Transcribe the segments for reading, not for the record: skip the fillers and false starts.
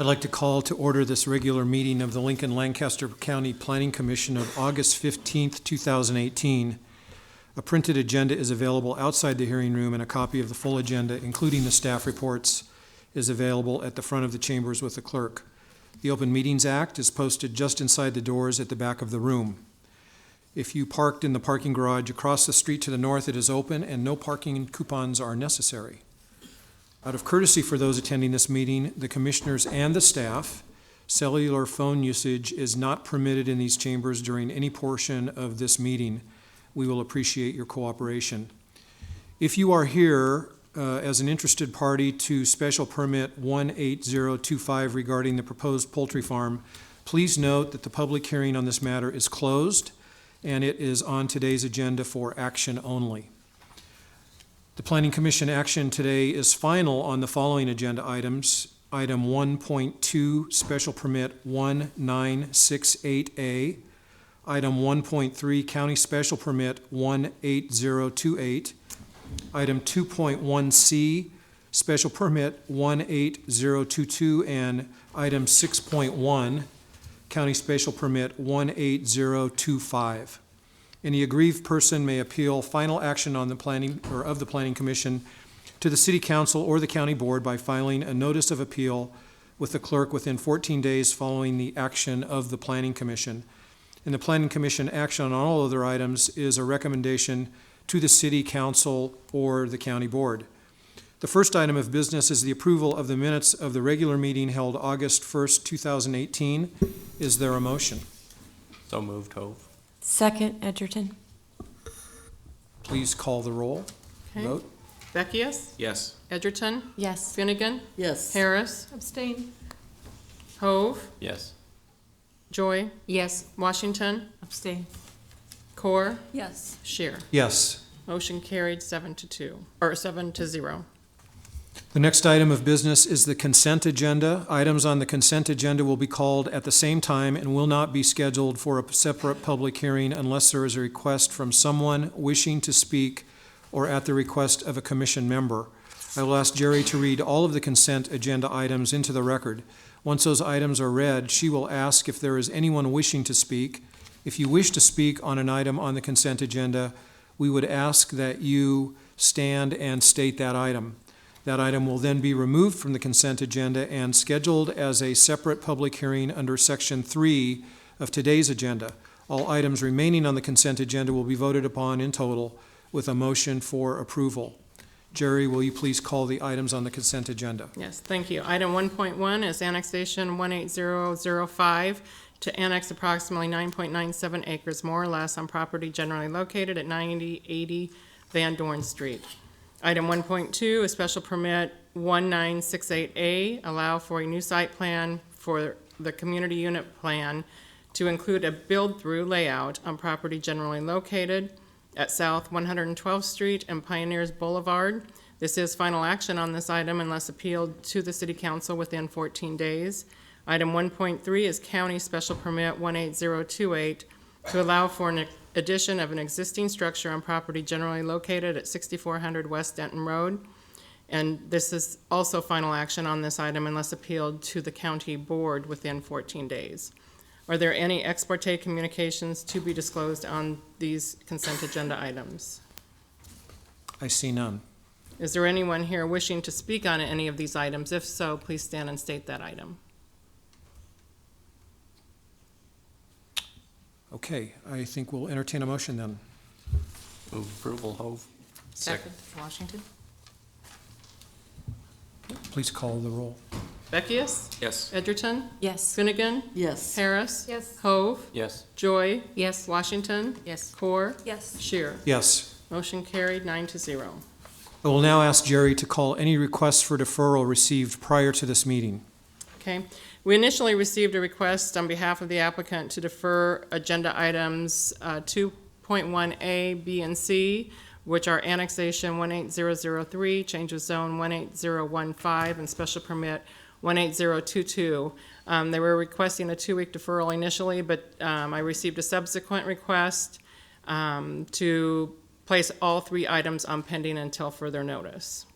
I'd like to call to order this regular meeting of the Lincoln Lancaster County Planning Commission of August 15th, 2018. A printed agenda is available outside the hearing room, and a copy of the full agenda, including the staff reports, is available at the front of the chambers with the clerk. The Open Meetings Act is posted just inside the doors at the back of the room. If you parked in the parking garage across the street to the north, it is open and no parking coupons are necessary. Out of courtesy for those attending this meeting, the commissioners and the staff, cellular phone usage is not permitted in these chambers during any portion of this meeting. We will appreciate your cooperation. If you are here as an interested party to special permit 18025 regarding the proposed poultry farm, please note that the public hearing on this matter is closed and it is on today's agenda for action only. The Planning Commission action today is final on the following agenda items. Item 1.2, Special Permit 1968A. Item 1.3, County Special Permit 18028. Item 2.1C, Special Permit 18022. And item 6.1, County Special Permit 18025. Any aggrieved person may appeal final action on the planning or of the Planning Commission to the City Council or the County Board by filing a notice of appeal with the clerk within 14 days following the action of the Planning Commission. And the Planning Commission action on all other items is a recommendation to the City Council or the County Board. The first item of business is the approval of the minutes of the regular meeting held August 1st, 2018. Is there a motion? So moved, Hove. Second, Edgerton. Please call the roll. Okay. Vote. Beckius? Yes. Edgerton? Yes. Finnegan? Yes. Harris? Abstain. Hove? Yes. Joy? Yes. Washington? Abstain. Core? Yes. Shear. Yes. Motion carried 7-2, or 7-0. The next item of business is the consent agenda. Items on the consent agenda will be called at the same time and will not be scheduled for a separate public hearing unless there is a request from someone wishing to speak or at the request of a commission member. I will ask Jerry to read all of the consent agenda items into the record. Once those items are read, she will ask if there is anyone wishing to speak. If you wish to speak on an item on the consent agenda, we would ask that you stand and state that item. That item will then be removed from the consent agenda and scheduled as a separate public hearing under Section 3 of today's agenda. All items remaining on the consent agenda will be voted upon in total with a motion for approval. Jerry, will you please call the items on the consent agenda? Yes, thank you. Item 1.1 is annexation 18005 to annex approximately 9.97 acres more or less on property generally located at 9080 Van Dorn Street. Item 1.2 is special permit 1968A, allow for a new site plan for the community unit plan to include a build-through layout on property generally located at South 112th Street and Pioneers Boulevard. This is final action on this item unless appealed to the City Council within 14 days. Item 1.3 is county special permit 18028 to allow for an addition of an existing structure on property generally located at 6400 West Denton Road. And this is also final action on this item unless appealed to the county board within 14 days. Are there any ex parte communications to be disclosed on these consent agenda items? I see none. Is there anyone here wishing to speak on any of these items? If so, please stand and state that item. Okay, I think we'll entertain a motion then. Move approval, Hove. Second, Washington. Please call the roll. Beckius? Yes. Edgerton? Yes. Finnegan? Yes. Harris? Yes. Hove? Yes. Joy? Yes. Washington? Yes. Core? Yes. Shear. Yes. Motion carried 9-0. I will now ask Jerry to call any requests for deferral received prior to this meeting. Okay. We initially received a request on behalf of the applicant to defer agenda items 2.1A, B, and C, which are annexation 18003, change of zone 18015, and special permit 18022. They were requesting a 2-week deferral initially, but I received a subsequent request to place all 3 items on pending until further notice.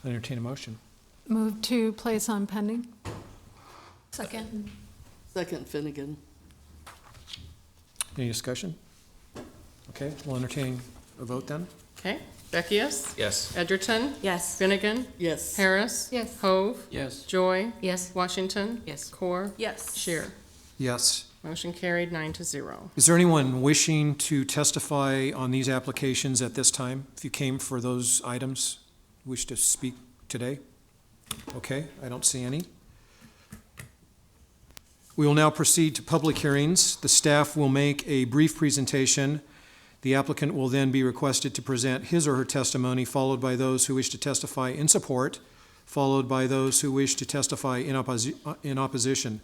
I entertain a motion. Move to place on pending. Second. Second Finnegan. Any discussion? Okay, we'll entertain a vote then. Okay, Beckius, Yes. Edgerton, Yes. Finnegan, Yes. Harris. Yes. Hove, Yes. Joy, Yes. Washington. Yes. Core, Yes. Shear. Yes. Motion carried 9-0. Is there anyone wishing to testify on these applications at this time? If you came for those items, wish to speak today? Okay, I don't see any. We will now proceed to public hearings. The staff will make a brief presentation. The applicant will then be requested to present his or her testimony, followed by those who wish to testify in support, followed by those who wish to testify in opposition.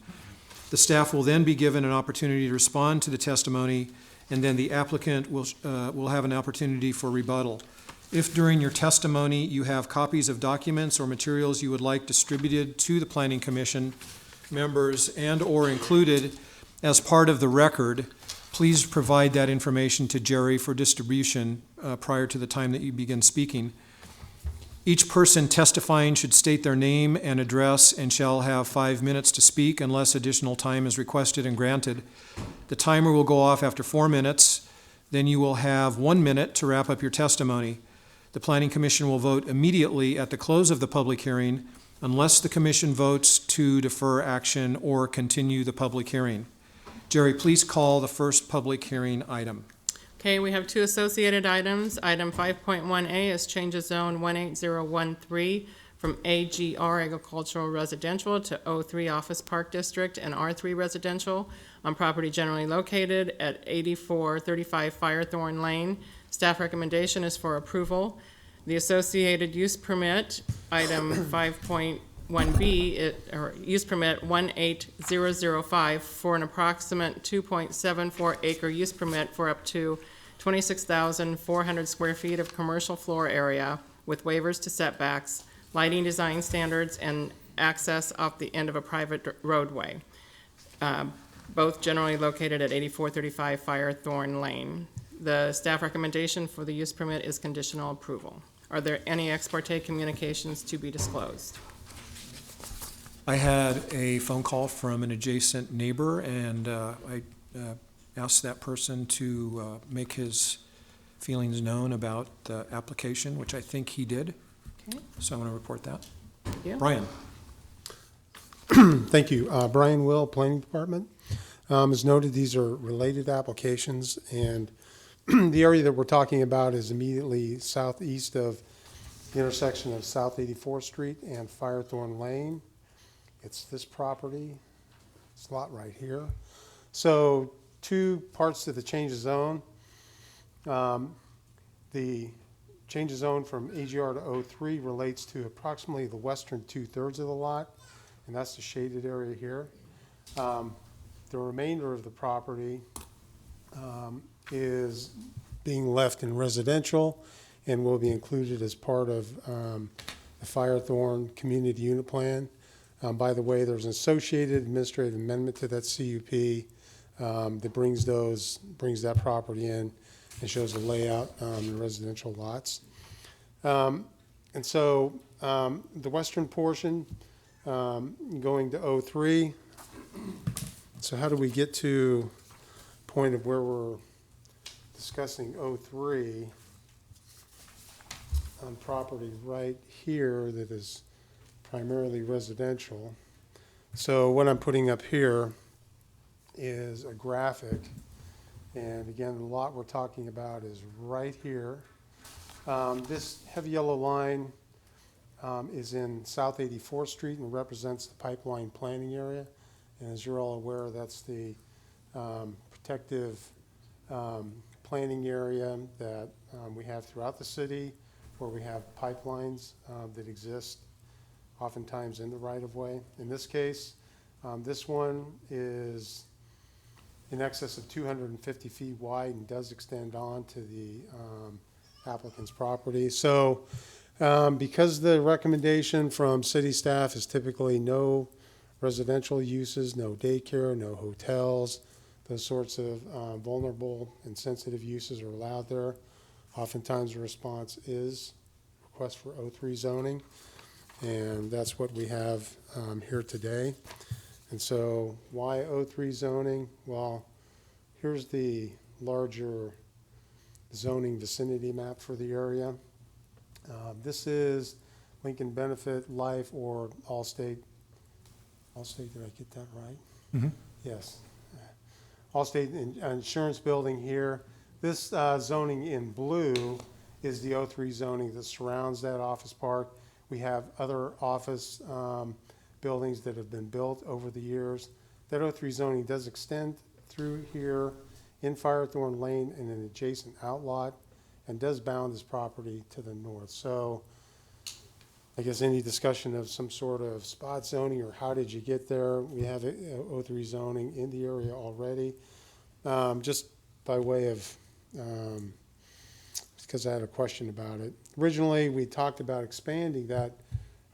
The staff will then be given an opportunity to respond to the testimony, and then the applicant will have an opportunity for rebuttal. If during your testimony you have copies of documents or materials you would like distributed to the Planning Commission members and/or included as part of the record, please provide that information to Jerry for distribution prior to the time that you begin speaking. Each person testifying should state their name and address and shall have 5 minutes to speak unless additional time is requested and granted. The timer will go off after 4 minutes. Then you will have 1 minute to wrap up your testimony. The Planning Commission will vote immediately at the close of the public hearing unless the Commission votes to defer action or continue the public hearing. Jerry, please call the first public hearing item. Okay, we have two associated items. Item 5.1A is change of zone 18013 from AGR Agricultural Residential to O3 Office Park District and R3 Residential on property generally located at 8435 Firethorn Lane. Staff recommendation is for approval. The associated use permit, item 5.1B, or use permit 18005 for an approximate 2.74 acre use permit for up to 26,400 square feet of commercial floor area with waivers to setbacks, lighting design standards, and access off the end of a private roadway. Both generally located at 8435 Firethorn Lane. The staff recommendation for the use permit is conditional approval. Are there any ex parte communications to be disclosed? I had a phone call from an adjacent neighbor, and I asked that person to make his feelings known about the application, which I think he did. Okay. So I want to report that. Yeah. Brian? Thank you. Brian Will, Planning Department. As noted, these are related applications, and the area that we're talking about is immediately southeast of the intersection of South 84th Street and Firethorn Lane. It's this property, this lot right here. So two parts to the change of zone. The change of zone from AGR to O3 relates to approximately the western 2/3 of the lot, and that's the shaded area here. The remainder of the property is being left in residential and will be included as part of the Firethorn Community Unit Plan. By the way, there's an associated administrative amendment to that CUP that brings that property in and shows the layout in residential lots. And so the western portion going to O3. So how do we get to the point of where we're discussing O3 on property right here that is primarily residential? So what I'm putting up here is a graphic, and again, the lot we're talking about is right here. This heavy yellow line is in South 84th Street and represents the pipeline planning area. And as you're all aware, that's the protective planning area that we have throughout the city, where we have pipelines that exist oftentimes in the right-of-way. In this case, this one is in excess of 250 feet wide and does extend on to the applicant's property. So because the recommendation from city staff is typically no residential uses, no daycare, no hotels, those sorts of vulnerable and sensitive uses are allowed there. Oftentimes the response is request for O3 zoning. And that's what we have here today. And so why O3 zoning? Well, here's the larger zoning vicinity map for the area. This is Lincoln Benefit Life or Allstate. Allstate, did I get that right? Yes. Allstate Insurance Building here. This zoning in blue is the O3 zoning that surrounds that office park. We have other office buildings that have been built over the years. That O3 zoning does extend through here in Firethorn Lane and an adjacent outlot, and does bound this property to the north. So I guess any discussion of some sort of spot zoning or how did you get there? We have O3 zoning in the area already. Just by way of, because I had a question about it. Originally, we talked about expanding that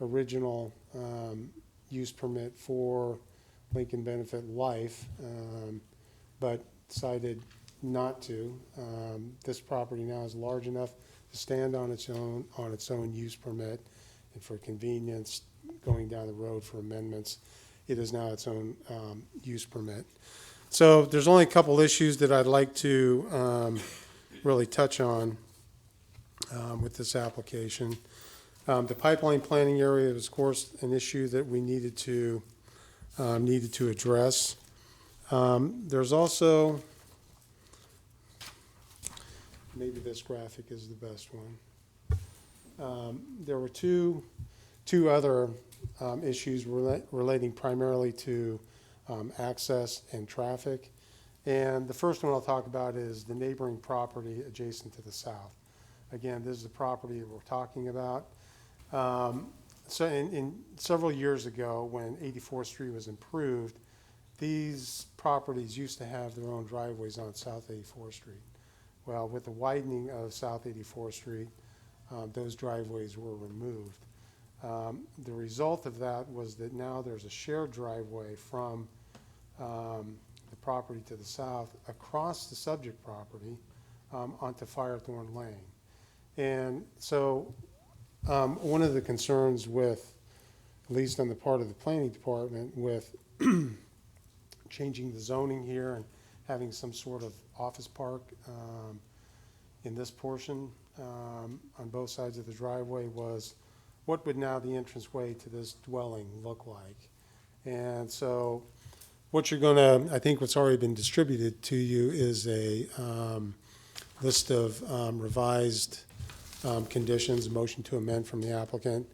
original use permit for Lincoln Benefit Life, but decided not to. This property now is large enough to stand on its own use permit, and for convenience, going down the road for amendments, it is now its own use permit. So there's only a couple issues that I'd like to really touch on with this application. The pipeline planning area is, of course, an issue that we needed to address. There's also, maybe this graphic is the best one. There were two other issues relating primarily to access and traffic. And the first one I'll talk about is the neighboring property adjacent to the south. Again, this is the property that we're talking about. So in several years ago, when 84th Street was improved, these properties used to have their own driveways on South 84th Street. Well, with the widening of South 84th Street, those driveways were removed. The result of that was that now there's a shared driveway from the property to the south across the subject property onto Firethorn Lane. And so one of the concerns with, at least on the part of the planning department, with changing the zoning here and having some sort of office park in this portion on both sides of the driveway was, what would now the entranceway to this dwelling look like? And so what you're going to, I think what's already been distributed to you is a list of revised conditions, motion to amend from the applicant.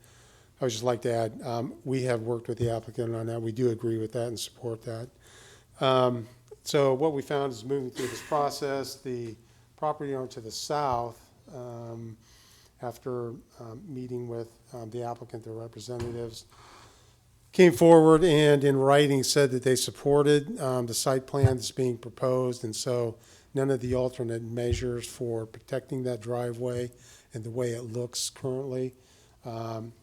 I would just like to add, we have worked with the applicant on that. We do agree with that and support that. So what we found is moving through this process, the property owner to the south, after meeting with the applicant, their representatives, came forward and in writing said that they supported the site plan that's being proposed, and so none of the alternate measures for protecting that driveway and the way it looks currently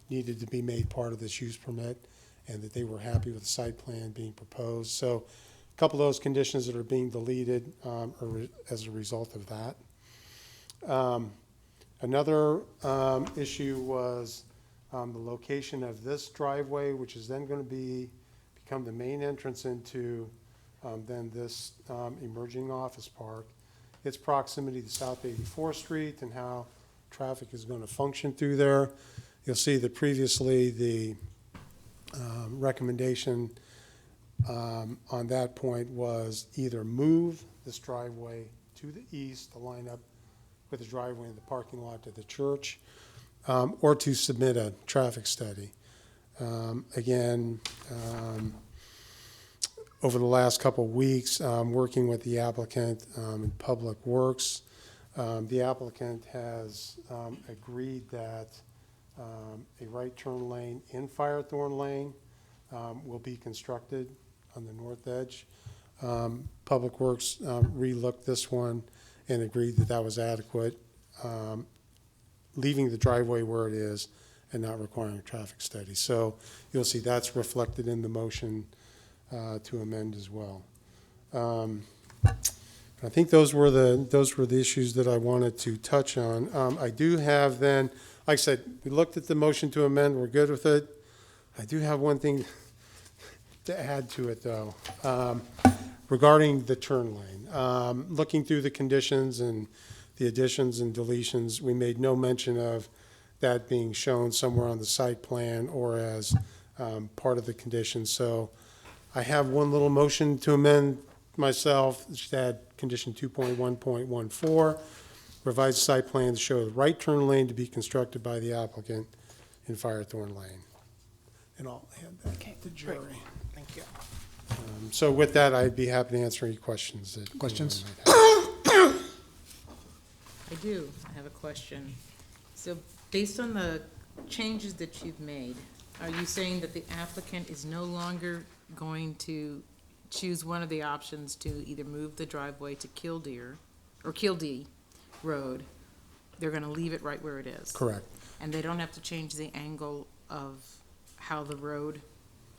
needed to be made part of this use permit, and that they were happy with the site plan being proposed. So a couple of those conditions that are being deleted are as a result of that. Another issue was the location of this driveway, which is then going to become the main entrance into then this emerging office park. Its proximity to South 84th Street and how traffic is going to function through there. You'll see that previously the recommendation on that point was either move this driveway to the east to line up with the driveway in the parking lot to the church, or to submit a traffic study. Again, over the last couple of weeks, working with the applicant in Public Works, the applicant has agreed that a right turn lane in Firethorn Lane will be constructed on the north edge. Public Works re-looked this one and agreed that that was adequate, leaving the driveway where it is and not requiring a traffic study. So you'll see that's reflected in the motion to amend as well. I think those were the issues that I wanted to touch on. I do have then like I said, we looked at the motion to amend, we're good with it. I do have one thing to add to it, though, regarding the turn lane. Looking through the conditions and the additions and deletions, we made no mention of that being shown somewhere on the site plan or as part of the conditions. So I have one little motion to amend myself, just add condition 2.1.14, revise site plan to show the right turn lane to be constructed by the applicant in Firethorn Lane. And I'll hand that to Jerry. Thank you. So with that, I'd be happy to answer any questions that. Questions? anyone might have. I do. I have a question. So based on the changes that you've made, are you saying that the applicant is no longer going to choose one of the options to either move the driveway to Kildare or Kildee Road? They're gonna leave it right where it is? Correct. And they don't have to change the angle of how the road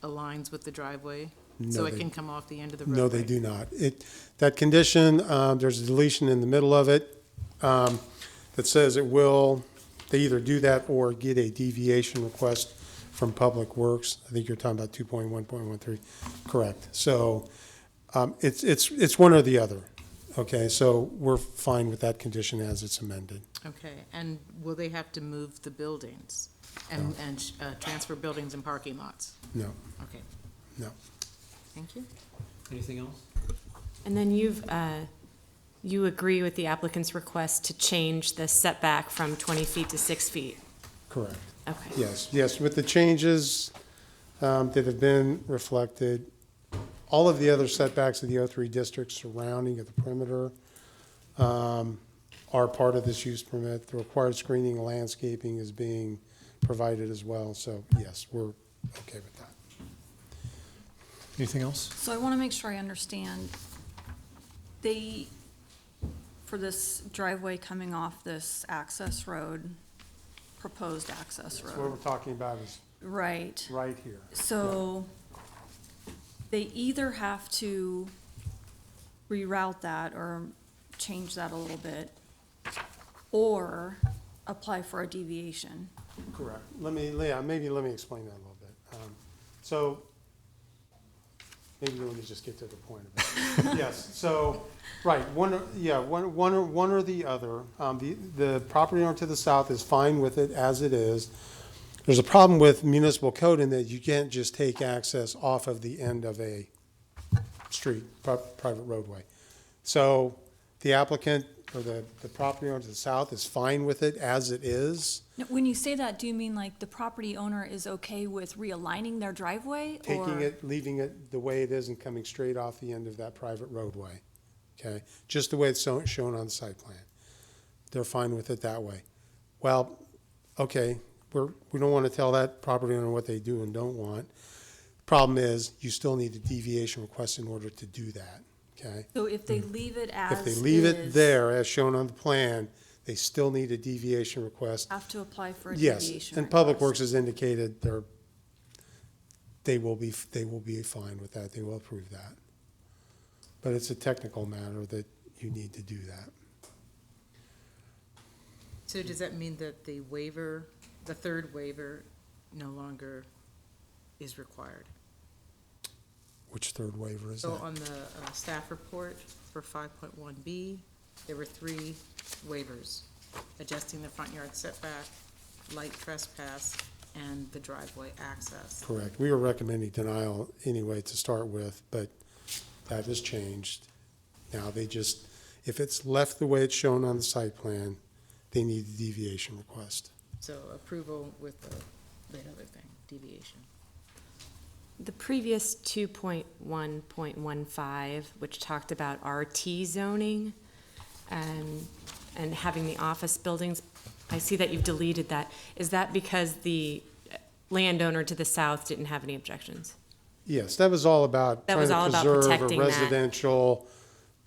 aligns with the driveway? So No, it they- can come off the end of the roadway? No, they do not. That condition, there's a deletion in the middle of it that says they either do that or get a deviation request from Public Works. I think you're talking about 2.1.13. Correct. So it's one or the other. Okay, so we're fine with that condition as it's amended. Okay, and will they have to move the buildings and transfer buildings and parking lots? No, Okay, no. thank you. Anything else? And then you agree with the applicant's request to change the setback from 20 feet to 6 feet? Correct. Okay. Yes, with the changes that have been reflected, all of the other setbacks of the O3 district surrounding at the perimeter are part of this use permit. The required screening and landscaping is being provided as well, so yes, we're okay with that. Anything else? So I want to make sure I understand. For this driveway coming off this access road, proposed access So what we're road, talking about is right? right here. So they either have to reroute that or change that a little bit, or apply for a deviation. Correct. Maybe let me explain that a little bit. So, maybe let me just get to the point of it. Yes, so, right, one or the other. The property owner to the south is fine with it as it is. There's a problem with municipal code in that you can't just take access off of the end of a street, private roadway. So, the applicant or the property owner to the south is fine with it as it is. Now, when you say that, do you mean like the property owner is okay with realigning their driveway? Taking or- it, leaving it the way it is and coming straight off the end of that private roadway, okay? Just the way it's shown on the site plan. They're fine with it that way. Well, okay, we don't want to tell that property owner what they do and don't want. Problem is, you still need a deviation request in order to do that, okay? So if they leave it as If they leave it is, there as shown on the plan, they still need a deviation request. have to apply for a Yes, deviation and Public request. Works has indicated they will be fine with that, they will approve that. But it's a technical matter that you need to do that. So does that mean that the waiver, the third waiver, no longer is required? Which third waiver is So that? on the staff report for 5.1B, there were 3 waivers: adjusting the front yard setback, light trespass, and the driveway access. Correct, we were recommending denial anyway to start with, but that has changed. Now they just, if it's left the way it's shown on the site plan, they need a deviation request. So approval with the other thing, deviation. The previous 2.1.15, which talked about RT zoning and having the office buildings, I see that you've deleted that. Is that because the landowner to the south didn't have any objections? Yes, that was all about That trying was to all about preserve a protecting that. residential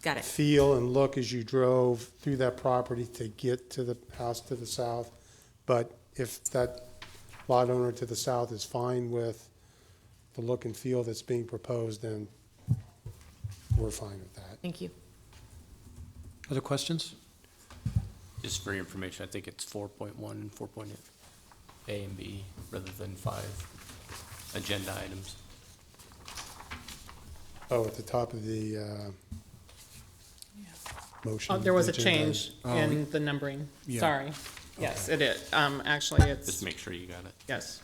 Got it. feel and look as you drove through that property to get to the house to the south. But if that lot owner to the south is fine with the look and feel that's being proposed, then we're fine with that. Thank you. Other questions? Just for your information, I think it's 4.1 and 4.8. A and B rather than 5 agenda items. Oh, at the top of the motion. Oh, there was a agenda. change in the numbering. Yeah. Sorry. Yes, it is. Actually, Just it's, make sure you got it. yes.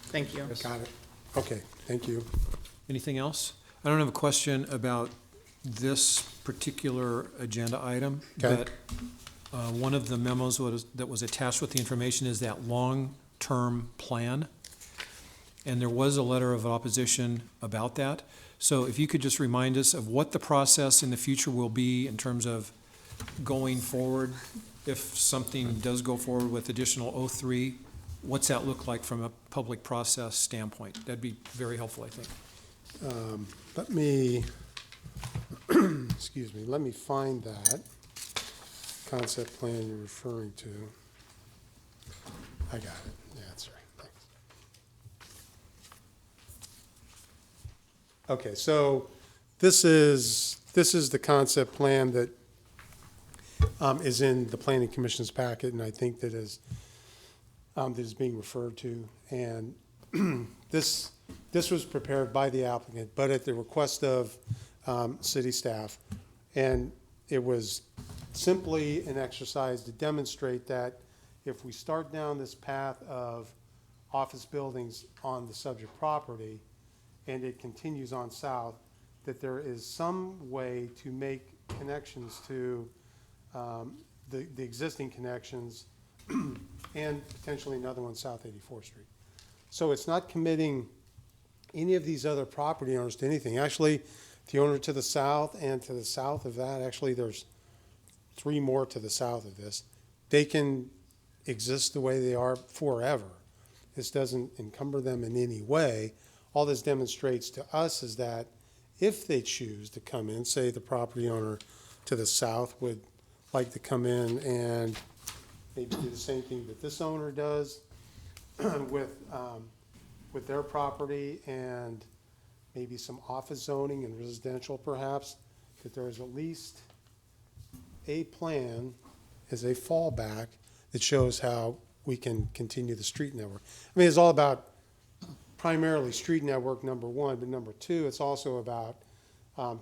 Thank you. Got it. Okay, thank you. Anything else? I don't have a question about this particular agenda item, Okay. but one of the memos that was attached with the information is that long-term plan. And there was a letter of opposition about that. So if you could just remind us of what the process in the future will be in terms of going forward, if something does go forward with additional O3, what's that look like from a public process standpoint? That'd be very helpful, I think. Let me, excuse me, let me find that concept plan you're referring to. I got it. Yeah, that's right. Thanks. Okay, so this is the concept plan that is in the Planning Commission's packet, and I think that is being referred to. And this was prepared by the applicant, but at the request of city staff. And it was simply an exercise to demonstrate that if we start down this path of office buildings on the subject property, and it continues on south, that there is some way to make connections to the existing connections and potentially another one south 84th Street. So it's not committing any of these other property owners to anything. Actually, the owner to the south and to the south of that, actually there's 3 more to the south of this. They can exist the way they are forever. This doesn't encumber them in any way. All this demonstrates to us is that if they choose to come in, say the property owner to the south would like to come in and maybe do the same thing that this owner does with their property and maybe some office zoning and residential perhaps, that there is at least a plan as a fallback that shows how we can continue the street network. I mean, it's all about primarily street network, number one, but number two, it's also about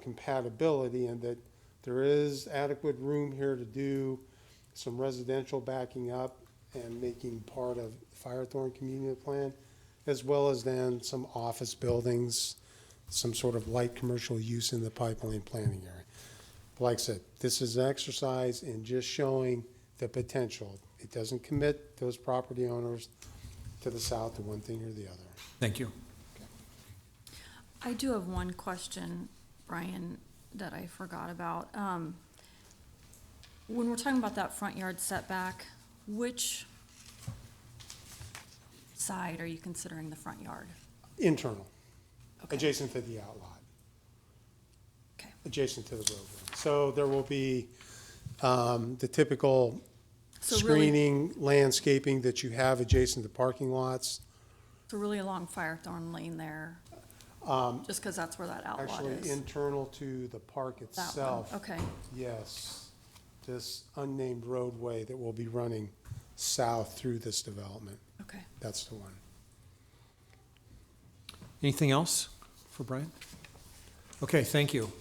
compatibility, and that there is adequate room here to do some residential backing up and making part of Firethorn Community Plan, as well as then some office buildings, some sort of light commercial use in the pipeline planning area. But like I said, this is an exercise in just showing the potential. It doesn't commit those property owners to the south to one thing or the other. Thank you. I do have one question, Brian, that I forgot about. When we're talking about that front yard setback, which side are you considering the front yard? Internal, Okay. adjacent to the outlot, Okay, adjacent to the roadway. So there will be the typical So really- screening, landscaping that you have adjacent to parking lots. so really along Firethorn Lane there, just because that's where that outlot Actually, is. internal to the park That one, itself. okay, Yes, this unnamed roadway that will be running south through this development. okay. That's the one. Anything else for Brian? Okay, thank you.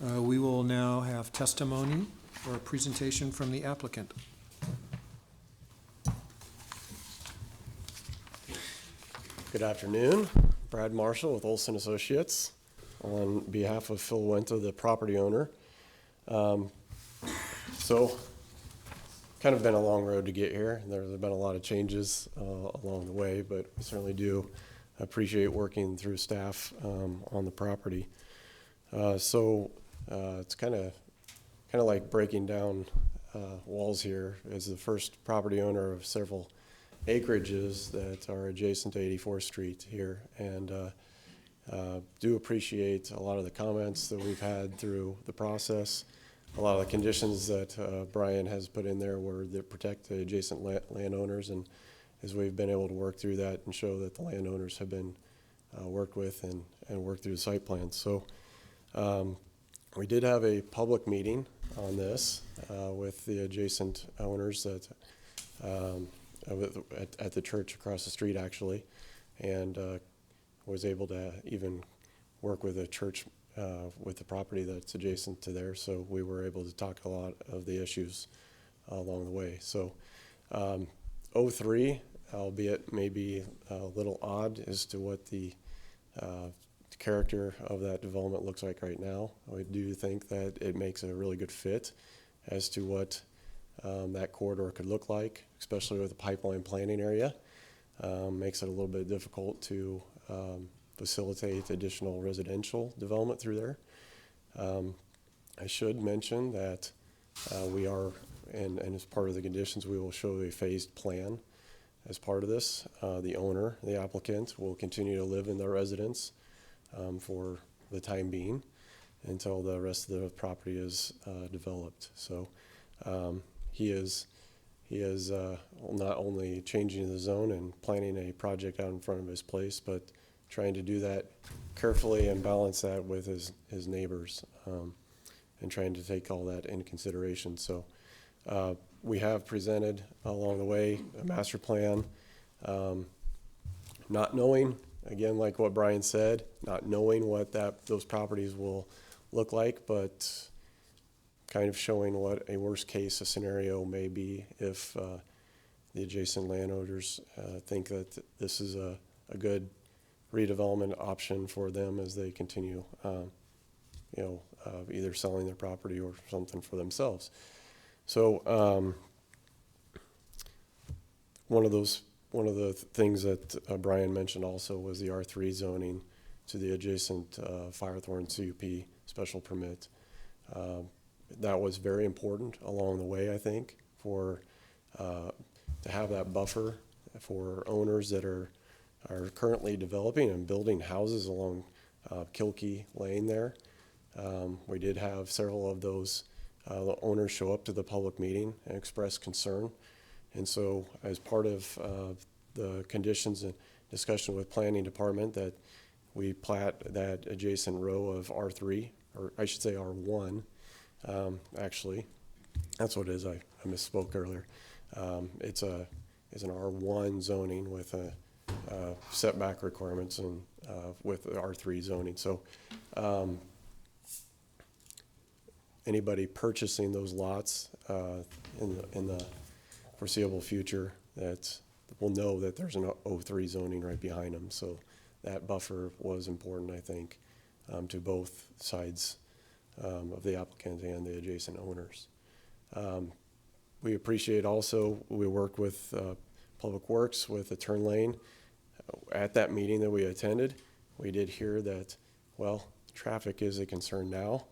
We will now have testimony or a presentation from the applicant. Good afternoon. Brad Marshall with Olson Associates on behalf of Phil Wenta, the property owner. So, kind of been a long road to get here. There's been a lot of changes along the way, but we certainly do appreciate working through staff on the property. It's kind of like breaking down walls here. As the first property owner of several acreages that are adjacent to 84th Street here, and do appreciate a lot of the comments that we've had through the process. A lot of the conditions that Brian has put in there were that protect the adjacent landowners, and as we've been able to work through that and show that the landowners have been worked with and worked through the site plans. So we did have a public meeting on this with the adjacent owners that at the church across the street, actually, and was able to even work with a church with the property that's adjacent to there, so we were able to talk a lot of the issues along the way. So 03, albeit maybe a little odd as to what the character of that development looks like right now. I do think that it makes a really good fit as to what that corridor could look like, especially with the pipeline planning area. Makes it a little bit difficult to facilitate additional residential development through there. I should mention that we are, and as part of the conditions, we will show a phased plan as part of this. The owner, the applicant, will continue to live in their residence for the time being until the rest of the property is developed. So he is not only changing the zone and planning a project out in front of his place, but trying to do that carefully and balance that with his neighbors, and trying to take all that into consideration. So we have presented along the way a master plan, not knowing, again, like what Brian said, not knowing what those properties will look like, but kind of showing what a worst case scenario may be if the adjacent landowners think that this is a good redevelopment option for them as they continue, either selling their property or something for themselves. So one of the things that Brian mentioned also was the R3 zoning to the adjacent Firethorn CUP special permit. That was very important along the way, I think, for to have that buffer for owners that are currently developing and building houses along Kilkee Lane there. We did have several of those owners show up to the public meeting and express concern. And so as part of the conditions and discussion with planning department, that we plat that adjacent row of R3, or I should say R1, actually. That's what it is. I misspoke earlier. It's an R1 zoning with a setback requirements and with the R3 zoning. So anybody purchasing those lots in the foreseeable future that will know that there's an 03 zoning right behind them. So that buffer was important, I think, to both sides of the applicant and the adjacent owners. We appreciate also, we worked with Public Works with the turn lane. At that meeting that we attended, we did hear that, well, traffic is a concern now,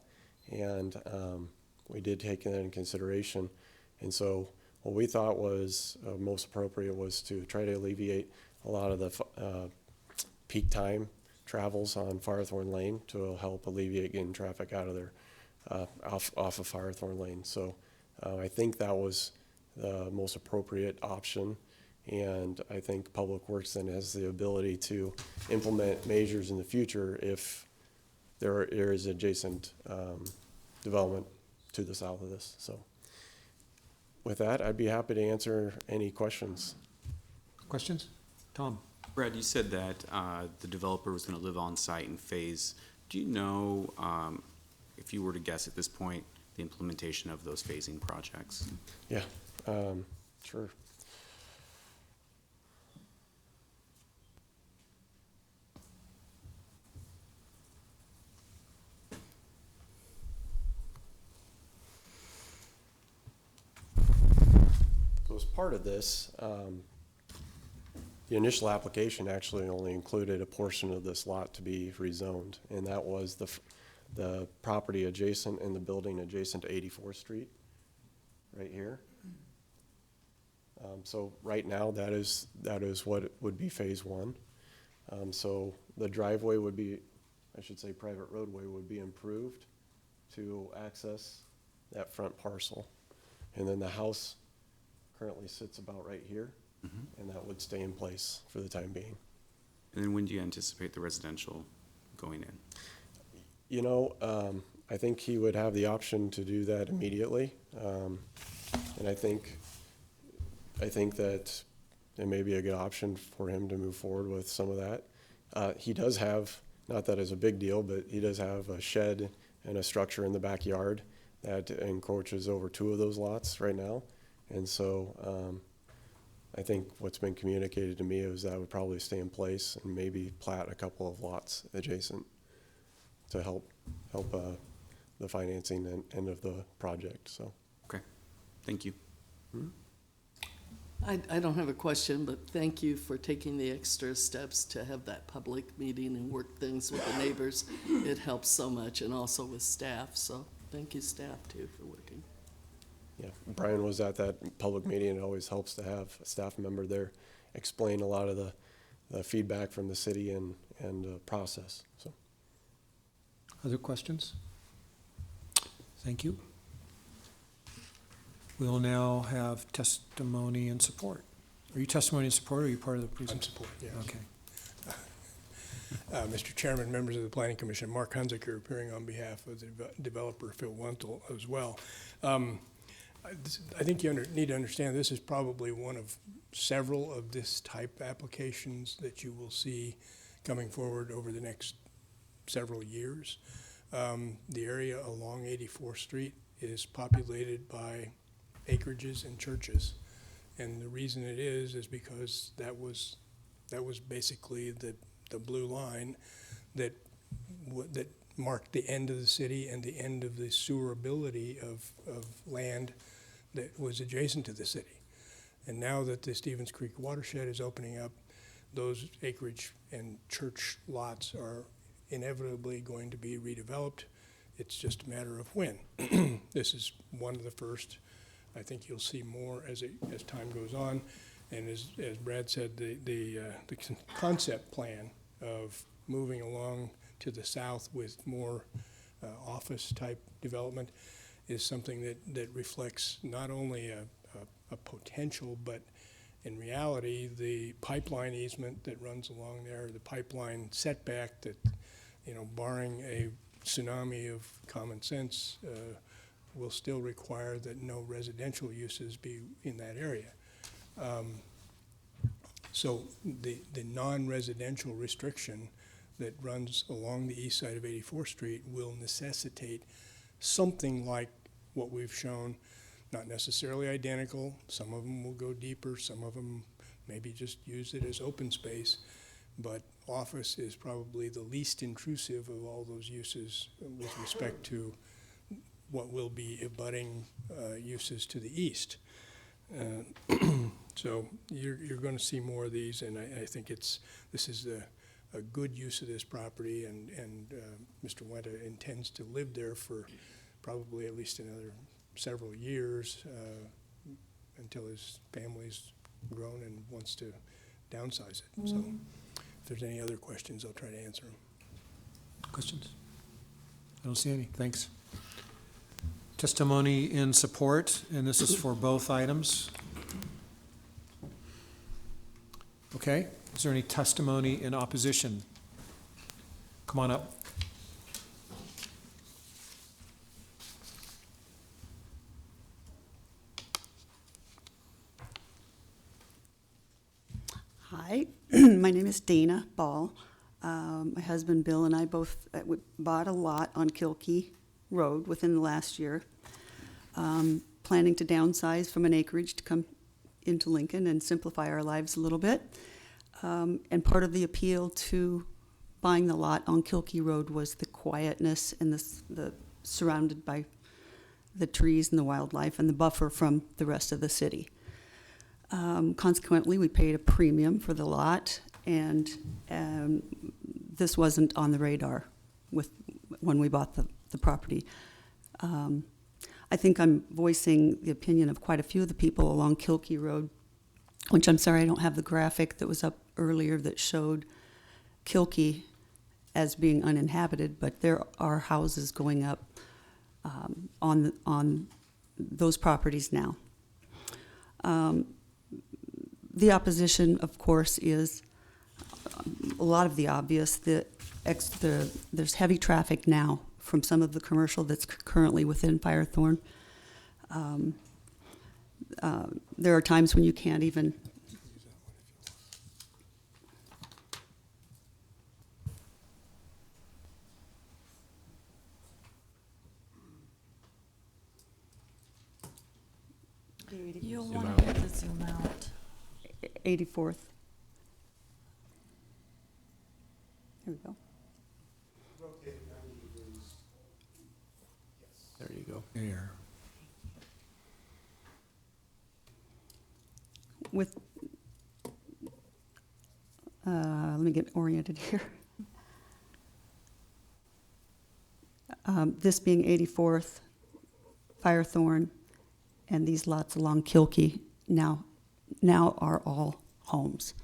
and we did take that into consideration. And so what we thought was most appropriate was to try to alleviate a lot of the peak time travels on Firethorn Lane to help alleviate getting traffic out of there, off of Firethorn Lane. So I think that was the most appropriate option. And I think Public Works then has the ability to implement measures in the future if there is adjacent development to the south of this. So with that, I'd be happy to answer any questions. Questions? Tom? Brad, you said that the developer was going to live on site in phase. Do you know, if you were to guess at this point, the implementation of those phasing projects? Yeah, sure. So as part of this, the initial application actually only included a portion of this lot to be rezoned, and that was the property adjacent and the building adjacent to 84th Street, right here. So right now, that is what it would be phase one. So the driveway would be, I should say private roadway would be improved to access that front parcel. And then the house currently sits about right here, and that would stay in place for the time being. And then when do you anticipate the residential going in? You know, I think he would have the option to do that immediately. And I think that it may be a good option for him to move forward with some of that. He does have, not that it's a big deal, but he does have a shed and a structure in the backyard that encroaches over 2 of those lots right now. And so I think what's been communicated to me is that would probably stay in place and maybe plat a couple of lots adjacent to help the financing and end of the project, so. Okay, thank you. I don't have a question, but thank you for taking the extra steps to have that public meeting and work things with the neighbors. It helps so much, and also with staff, so thank you, staff, too, for working. Yeah, Brian was at that public meeting. It always helps to have a staff member there explain a lot of the feedback from the city and process, so. Other questions? Thank you. We'll now have testimony and support. Are you testimony and support, or are you part of the presentation? Support, yes. Okay. Mr. Chairman, members of the Planning Commission, Mark Hunziker appearing on behalf of the developer Phil Wendell as well. I think you need to understand this is probably one of several of this type applications that you will see coming forward over the next several years. The area along 84th Street is populated by acreages and churches. And the reason it is because that was basically the blue line that marked the end of the city and the end of the sewerability of land that was adjacent to the city. And now that the Stevens Creek watershed is opening up, those acreage and church lots are inevitably going to be redeveloped. It's just a matter of when. This is one of the first. I think you'll see more as time goes on. And as Brad said, the concept plan of moving along to the south with more office-type development is something that reflects not only a potential, but in reality, the pipeline easement that runs along there, the pipeline setback that, barring a tsunami of common sense, will still require that no residential uses be in that area. So the non-residential restriction that runs along the east side of 84th Street will necessitate something like what we've shown, not necessarily identical. Some of them will go deeper, some of them maybe just use it as open space, but office is probably the least intrusive of all those uses with respect to what will be abutting uses to the east. So you're going to see more of these, and I think this is a good use of this property, and Mr. Wenta intends to live there for probably at least another several years until his family's grown and wants to downsize it. So if there's any other questions, I'll try to answer them. Questions? I don't see any. Thanks. Testimony in support, and this is for both items. Okay. Is there any testimony in opposition? Come on up. Hi, my name is Dana Ball. My husband Bill and I both we bought a lot on Kilkee Road within the last year, planning to downsize from an acreage to come into Lincoln and simplify our lives a little bit. And part of the appeal to buying the lot on Kilkee Road was the quietness and the surrounded by the trees and the wildlife and the buffer from the rest of the city. Consequently, we paid a premium for the lot, and this wasn't on the radar when we bought the property. I think I'm voicing the opinion of quite a few of the people along Kilkee Road, which I'm sorry I don't have the graphic that was up earlier that showed Kilkee as being uninhabited, but there are houses going up on those properties now. The opposition, of course, is a lot of the obvious. There's heavy traffic now from some of the commercial that's currently within Firethorn. There are times when you can't even 84th. Here we go. There you go. There. With, let me get oriented here. This being 84th, Firethorn, and these lots along Kilkee now are all homes.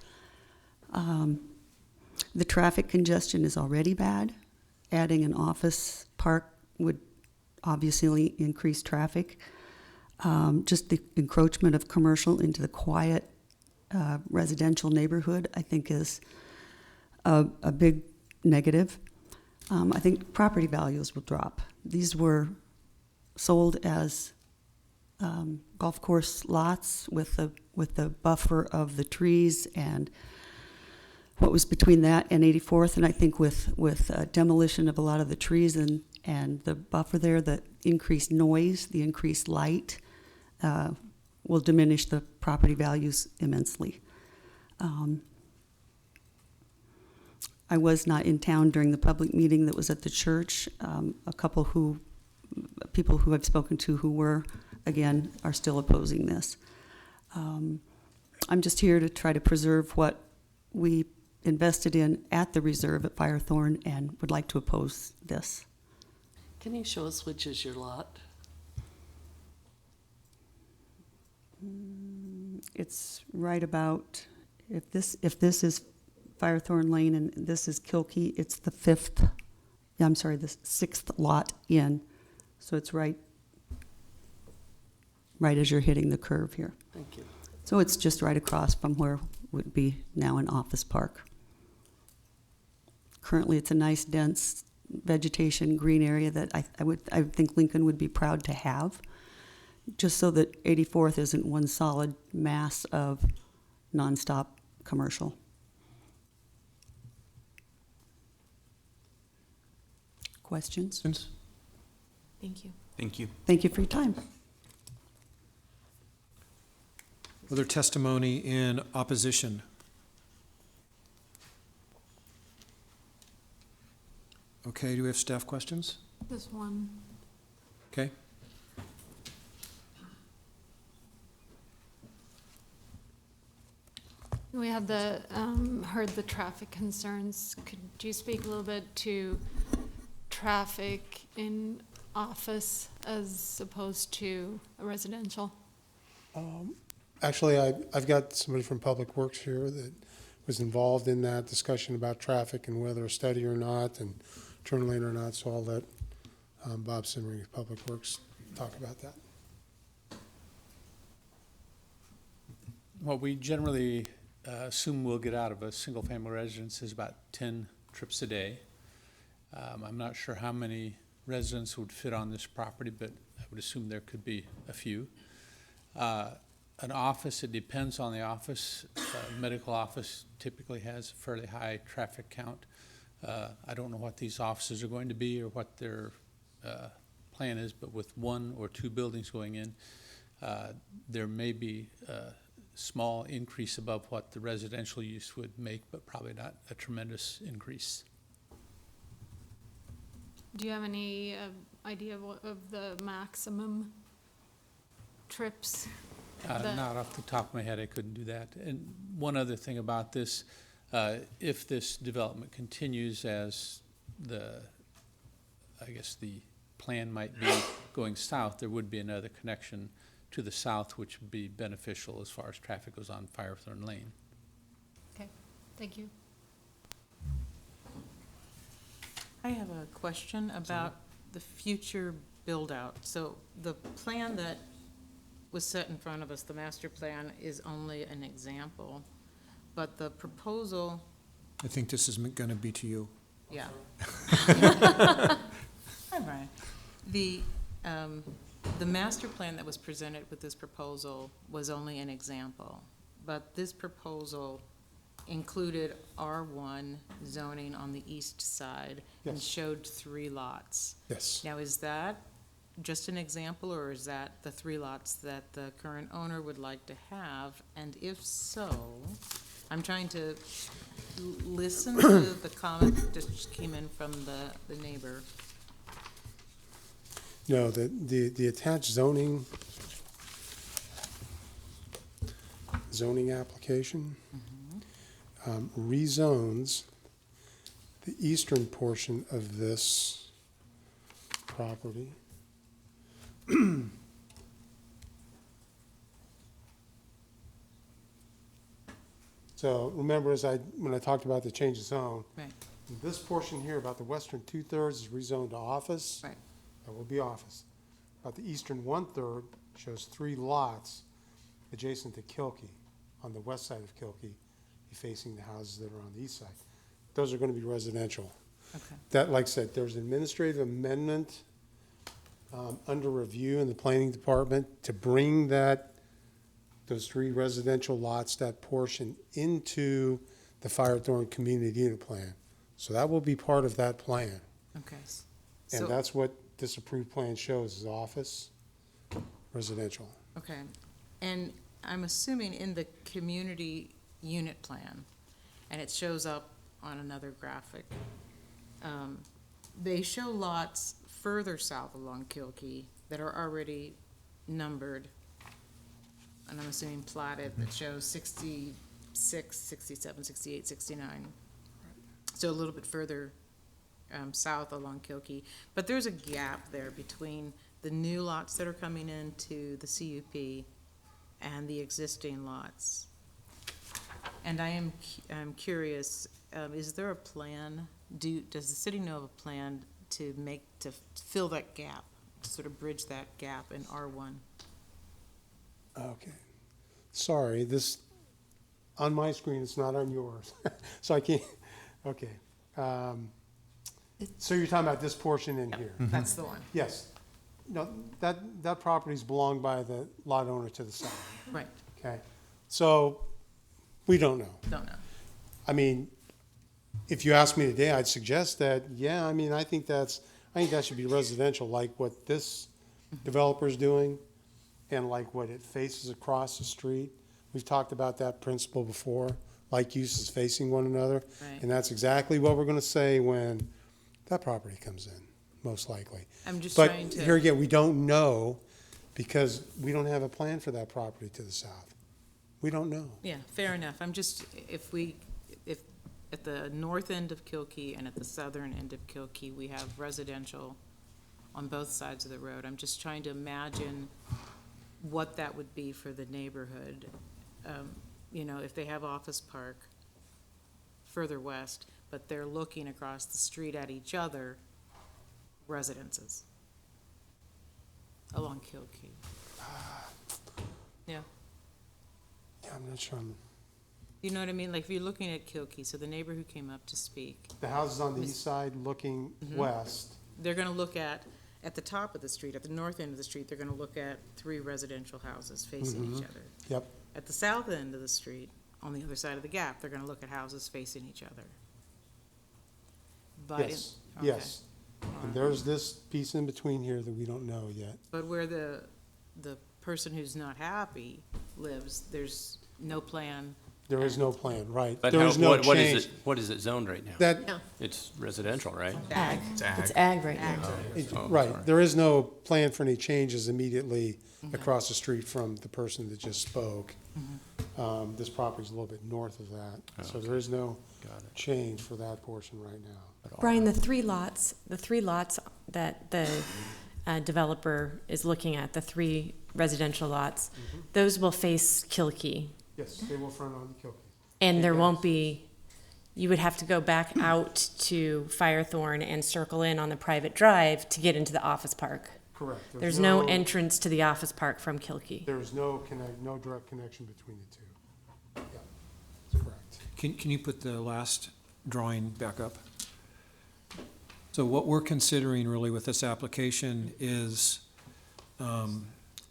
The traffic congestion is already bad. Adding an office park would obviously increase traffic. Just the encroachment of commercial into the quiet residential neighborhood, I think, is a big negative. I think property values will drop. These were sold as golf course lots with the buffer of the trees and what was between that and 84th. And I think with demolition of a lot of the trees and the buffer there, the increased noise, the increased light will diminish the property values immensely. I was not in town during the public meeting that was at the church. People who I've spoken to who were, again, are still opposing this. I'm just here to try to preserve what we invested in at the reserve at Firethorn and would like to oppose this. Can you show us which is your lot? It's right about, if this is Firethorn Lane and this is Kilkee, it's the the sixth lot in. So it's right as you're hitting the curve here. Thank you. So it's just right across from where would be now an office park. Currently, it's a nice, dense vegetation, green area that I think Lincoln would be proud to have, just so that 84th isn't one solid mass of nonstop commercial. Questions? Thank you. Thank you. Thank you for your time. Other testimony in opposition? Okay, do we have staff questions? This one. Okay. We had heard the traffic concerns. Could you speak a little bit to traffic in office as opposed to residential? Actually, I've got somebody from Public Works here that was involved in that discussion about traffic and whether a study or not and turn lane or not, so I'll let Bob Simring of Public Works talk about that. What we generally assume we'll get out of a single-family residence is about 10 trips a day. I'm not sure how many residents would fit on this property, but I would assume there could be a few. An office, it depends on the office. Medical office typically has a fairly high traffic count. I don't know what these offices are going to be or what their plan is, but with one or two buildings going in, there may be a small increase above what the residential use would make, but probably not a tremendous increase. Do you have any idea of the maximum trips? Not off the top of my head, I couldn't do that. And one other thing about this, if this development continues as I guess the plan might be going south, there would be another connection to the south, which would be beneficial as far as traffic goes on Firethorn Lane. Okay, thank you. I have a question about the future build-out. So the plan that was set in front of us, the master plan, is only an example, but the proposal, I think this is going to be to you. yeah. Hi, Brian. The master plan that was presented with this proposal was only an example, but this proposal included R1 zoning on the east side and Yes. showed 3 lots. Yes. Now, is that just an example, or is that the 3 lots that the current owner would like to have? And if so, I'm trying to listen to the comment that just came in from the neighbor. No, the attached zoning application rezones the eastern portion of this property. So remember, when I talked about the change of zone, Right. this portion here, about the western 2/3 is rezoned to office. Right. That will be office. About the eastern 1/3 shows 3 lots adjacent to Kilkee, on the west side of Kilkee, facing the houses that are on the east side. Those are gonna be residential. Okay. That, like I said, there's an administrative amendment under review in the planning department to bring those 3 residential lots, that portion, into the Firethorn Community Unit Plan. So that will be part of that plan. Okay. And So, that's what this approved plan shows, is office, residential. okay. And I'm assuming in the community unit plan, and it shows up on another graphic, they show lots further south along Kilkee that are already numbered, and I'm assuming platted, that shows 66, 67, 68, 69. So a little bit further south along Kilkee. But there's a gap there between the new lots that are coming into the CUP and the existing lots. And I'm curious, is there a plan, does the city know of a plan to fill that gap, to sort of bridge that gap in R1? Okay. Sorry, on my screen, it's not on yours, so I can't, okay. So you're talking about this portion in here? That's the one. Yes. No, that property's belonged by the lot owner to the south, Right, okay? So, we don't know. don't know. I mean, if you ask me today, I'd suggest that, yeah, I mean, I think that should be residential, like what this developer's doing, and like what it faces across the street. We've talked about that principle before, like uses facing one another. Right. And that's exactly what we're gonna say when that property comes in, most likely. I'm just But trying to. here again, we don't know, because we don't have a plan for that property to the south. We don't know. Yeah, fair enough. I'm just, if at the north end of Kilkee and at the southern end of Kilkee, we have residential on both sides of the road. I'm just trying to imagine what that would be for the neighborhood. You know, if they have Office Park further west, but they're looking across the street at each other, residences along Kilkee. Yeah. Yeah, I'm not sure. You know what I mean? Like, if you're looking at Kilkee, so the neighbor who came up to speak, The houses on the east side looking west. they're gonna look at the top of the street, at the north end of the street, they're gonna look at 3 residential houses facing each other. Yep. At the south end of the street, on the other side of the gap, they're gonna look at houses facing each other. But Yes, okay. yes. And there's this piece in between here that we don't know yet. But where the person who's not happy lives, there's no plan. There is no plan, right? But There how, is no what is change. it, what is it zoned right now? That, It's residential, right? Ag. It's ag. It's ag right now. Oh, right, sorry. there is no plan for any changes immediately across the street from the person that just spoke. This property's a little bit north of that, so there is no Got it. change for that portion right now. Brian, the 3 lots that the developer is looking at, the 3 residential lots, those will face Kilkee. Yes, they will front on the Kilkee. And there won't be, you would have to go back out to Firethorn and circle in on the private drive to get into the office park. Correct. There's no entrance to the office park from Kilkee. There's no direct connection between the two. Yeah, that's correct. Can you put the last drawing back up? So what we're considering really with this application is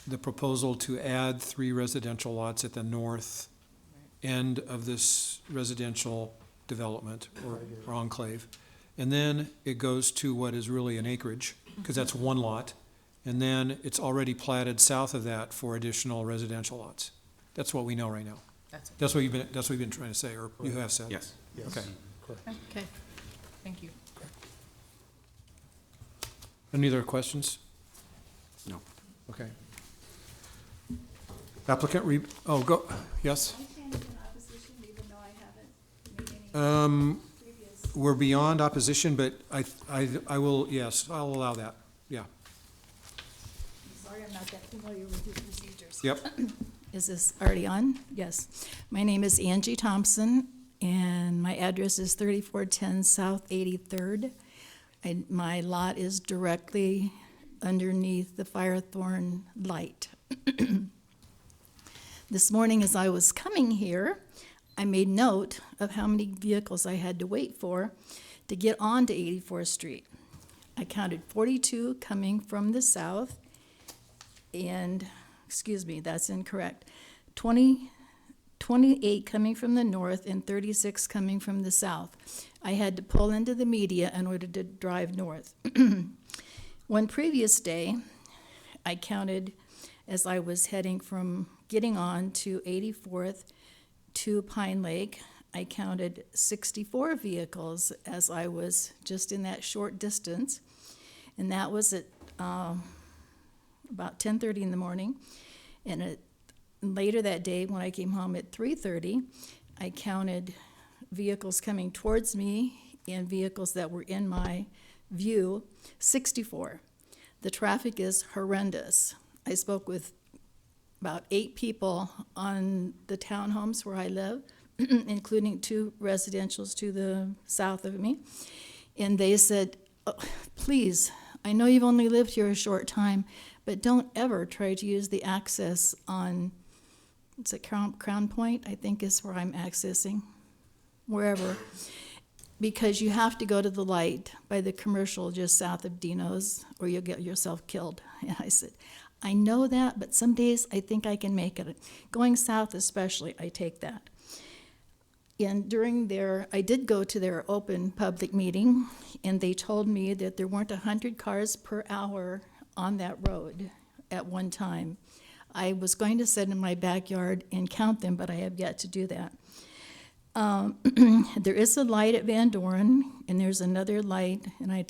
the proposal to add 3 residential lots at the north end of this residential development or enclave. And then it goes to what is really an acreage, because that's 1 lot. And then it's already platted south of that for additional residential lots. That's what we know right now. That's what you've been trying to say, or you have said. Yes. Okay. Okay, thank you. Any other questions? No. Okay. Applicant, go, yes? I stand in opposition even though I haven't made any previous. We're beyond opposition, but I will, yes, I'll allow that, yeah. Sorry, I'm not that familiar with your procedures. Yep. Is this already on? Yes. My name is Angie Thompson, and my address is 3410 South 83rd. My lot is directly underneath the Firethorn light. This morning, as I was coming here, I made note of how many vehicles I had to wait for to get onto 84th Street. I counted 42 coming from the south, and, excuse me, that's incorrect, 28 coming from the north and 36 coming from the south. I had to pull into the media in order to drive north. One previous day, I counted as I was heading from getting on to 84th to Pine Lake, I counted 64 vehicles as I was just in that short distance. And that was at about 10:30 in the morning. And later that day, when I came home at 3:30, I counted vehicles coming towards me and vehicles that were in my view, 64. The traffic is horrendous. I spoke with about 8 people on the townhomes where I live, including 2 residentials to the south of me. And they said, oh, please, I know you've only lived here a short time, but don't ever try to use the access on, it's at Crown Point, I think is where I'm accessing, wherever, because you have to go to the light by the commercial just south of Dino's or you'll get yourself killed. And I said, I know that, but some days I think I can make it. Going south especially, I take that. And I did go to their open public meeting, and they told me that there weren't 100 cars per hour on that road at one time. I was going to sit in my backyard and count them, but I have yet to do that. There is a light at Van Doren, and there's another light, and I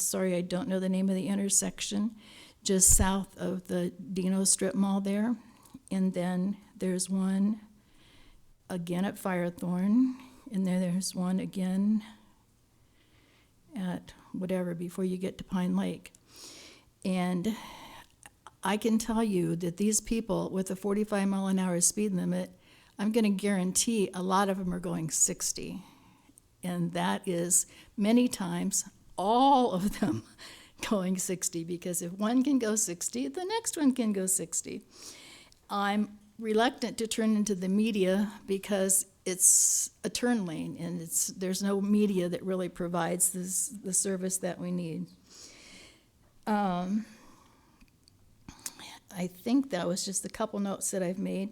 don't know the name of the intersection, just south of the Dino Strip Mall there. And then there's one again at Firethorn, and then there's one again at whatever, before you get to Pine Lake. And I can tell you that these people with a 45-mile-an-hour speed limit, I'm going to guarantee a lot of them are going 60. And that is many times all of them going 60, because if one can go 60, the next one can go 60. I'm reluctant to turn into the media because it's a turn lane, and there's no media that really provides the service that we need. I think that was just a couple notes that I've made.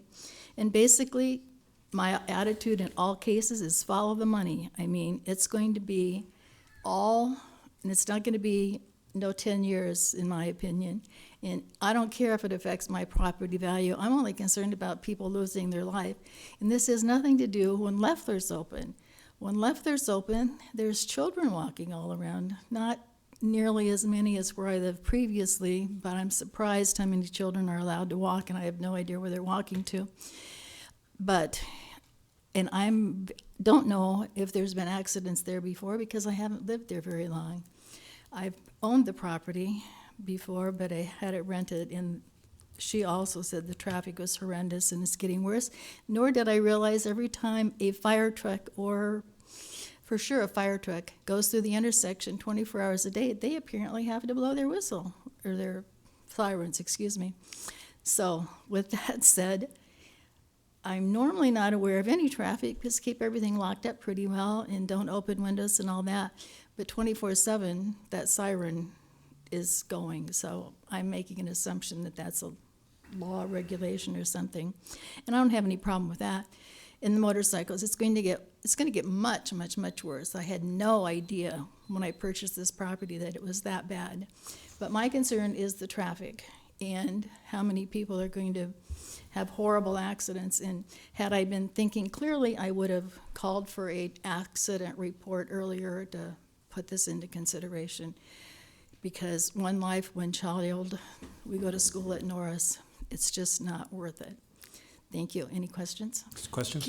And basically, my attitude in all cases is follow the money. I mean, it's going to be and it's not going to be no 10 years, in my opinion. And I don't care if it affects my property value. I'm only concerned about people losing their life. And this has nothing to do when Leffler's open. When Leffler's open, there's children walking all around. Not nearly as many as where I lived previously, but I'm surprised how many children are allowed to walk, and I have no idea where they're walking to. And I don't know if there's been accidents there before because I haven't lived there very long. I've owned the property before, but I had it rented, and she also said the traffic was horrendous and it's getting worse. Nor did I realize every time a fire truck, or for sure a fire truck, goes through the intersection 24 hours a day, they apparently have to blow their whistle, or their sirens, excuse me. So with that said, I'm normally not aware of any traffic because keep everything locked up pretty well and don't open windows and all that. But 24/7, that siren is going. So I'm making an assumption that that's a law regulation or something. And I don't have any problem with that. In the motorcycles, it's going to get much, much, much worse. I had no idea when I purchased this property that it was that bad. But my concern is the traffic. and how many people are going to have horrible accidents. And had I been thinking clearly, I would have called for a accident report earlier to put this into consideration. Because one life, one child, we go to school at Norris, it's just not worth it. Thank you. Any questions? Questions?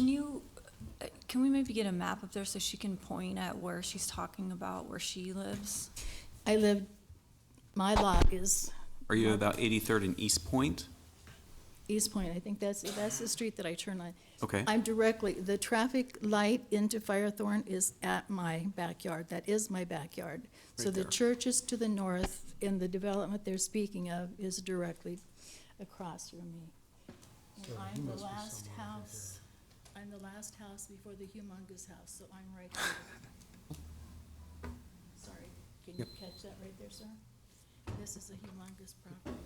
Can we maybe get a map up there so she can point at where she's talking about, where she lives? My lot is Are you about 83rd and East Point? East Point. I think that's the street that I turn on. Okay. I'm directly, the traffic light into Firethorn is at my backyard. That is my backyard. So Right the there. church is to the north, and the development they're speaking of is directly across from me. And I'm the last house, I'm the last house before the humongous house, so I'm right here. Sorry, can you catch that right there, sir? This is a humongous property.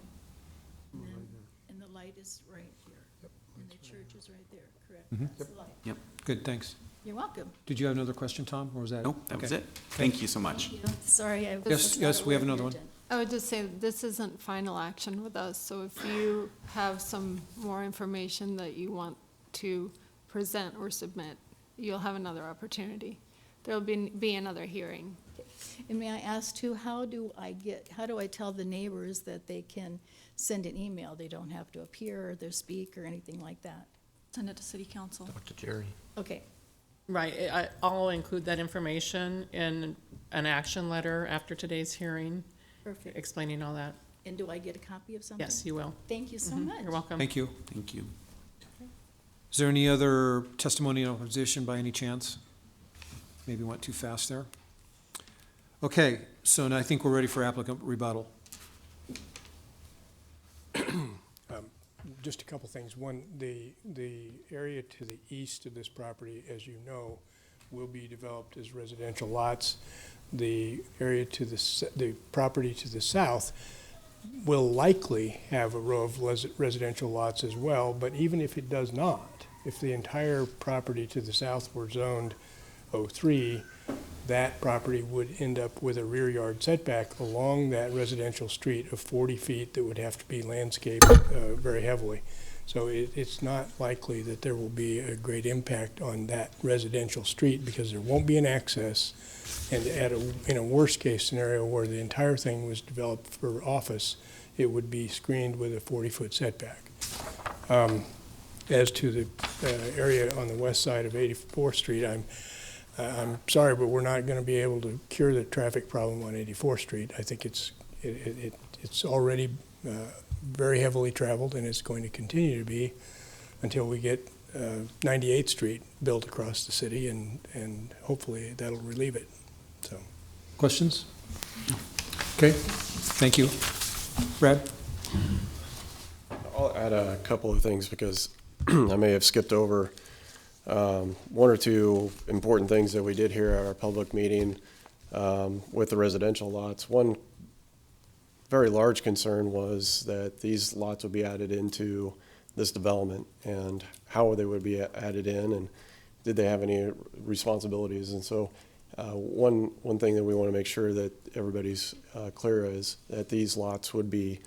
And the light is right here. And the church is right there, correct? That's the light. Yep. Good, thanks. You're welcome. Did you have another question, Tom, or was that? Nope, that was okay. it. Thank you so much. Sorry, I was Yes, not yes, we have aware of another your one. agenda. I would just say this isn't final action with us, so if you have some more information that you want to present or submit, you'll have another opportunity. There'll be another hearing. And may I ask too, how do I tell the neighbors that they can send an email? They don't have to appear or speak or anything like that? Send it to city council. Talk to Jerry. Okay, Right, I'll include that information in an action letter after today's hearing, perfect. explaining all that. And do I get a copy of something? Yes, you will. Thank you so Mhm, much. You're welcome. Thank you. Thank you. Is there any other testimony in opposition by any chance? Maybe went too fast there. Okay, so now I think we're ready for applicant rebuttal. Just a couple things. One, the area to the east of this property, as you know, will be developed as residential lots. The area to the property to the south will likely have a row of residential lots as well, but even if it does not, if the entire property to the south were zoned 03, that property would end up with a rear yard setback along that residential street of 40 feet that would have to be landscaped very heavily. So it's not likely that there will be a great impact on that residential street because there won't be an access. And in a worst-case scenario where the entire thing was developed for office, it would be screened with a 40-foot setback. As to the area on the west side of 84th Street, I'm sorry, but we're not going to be able to cure the traffic problem on 84th Street. I think it's already very heavily traveled, and it's going to continue to be until we get 98th Street built across the city, and hopefully that'll relieve it. So, Questions? Okay, thank you. Brad? I'll add a couple of things because I may have skipped over one or two important things that we did here at our public meeting with the residential lots. One very large concern was that these lots would be added into this development and how they would be added in and did they have any responsibilities. And so one thing that we want to make sure that everybody's clear is that these lots would be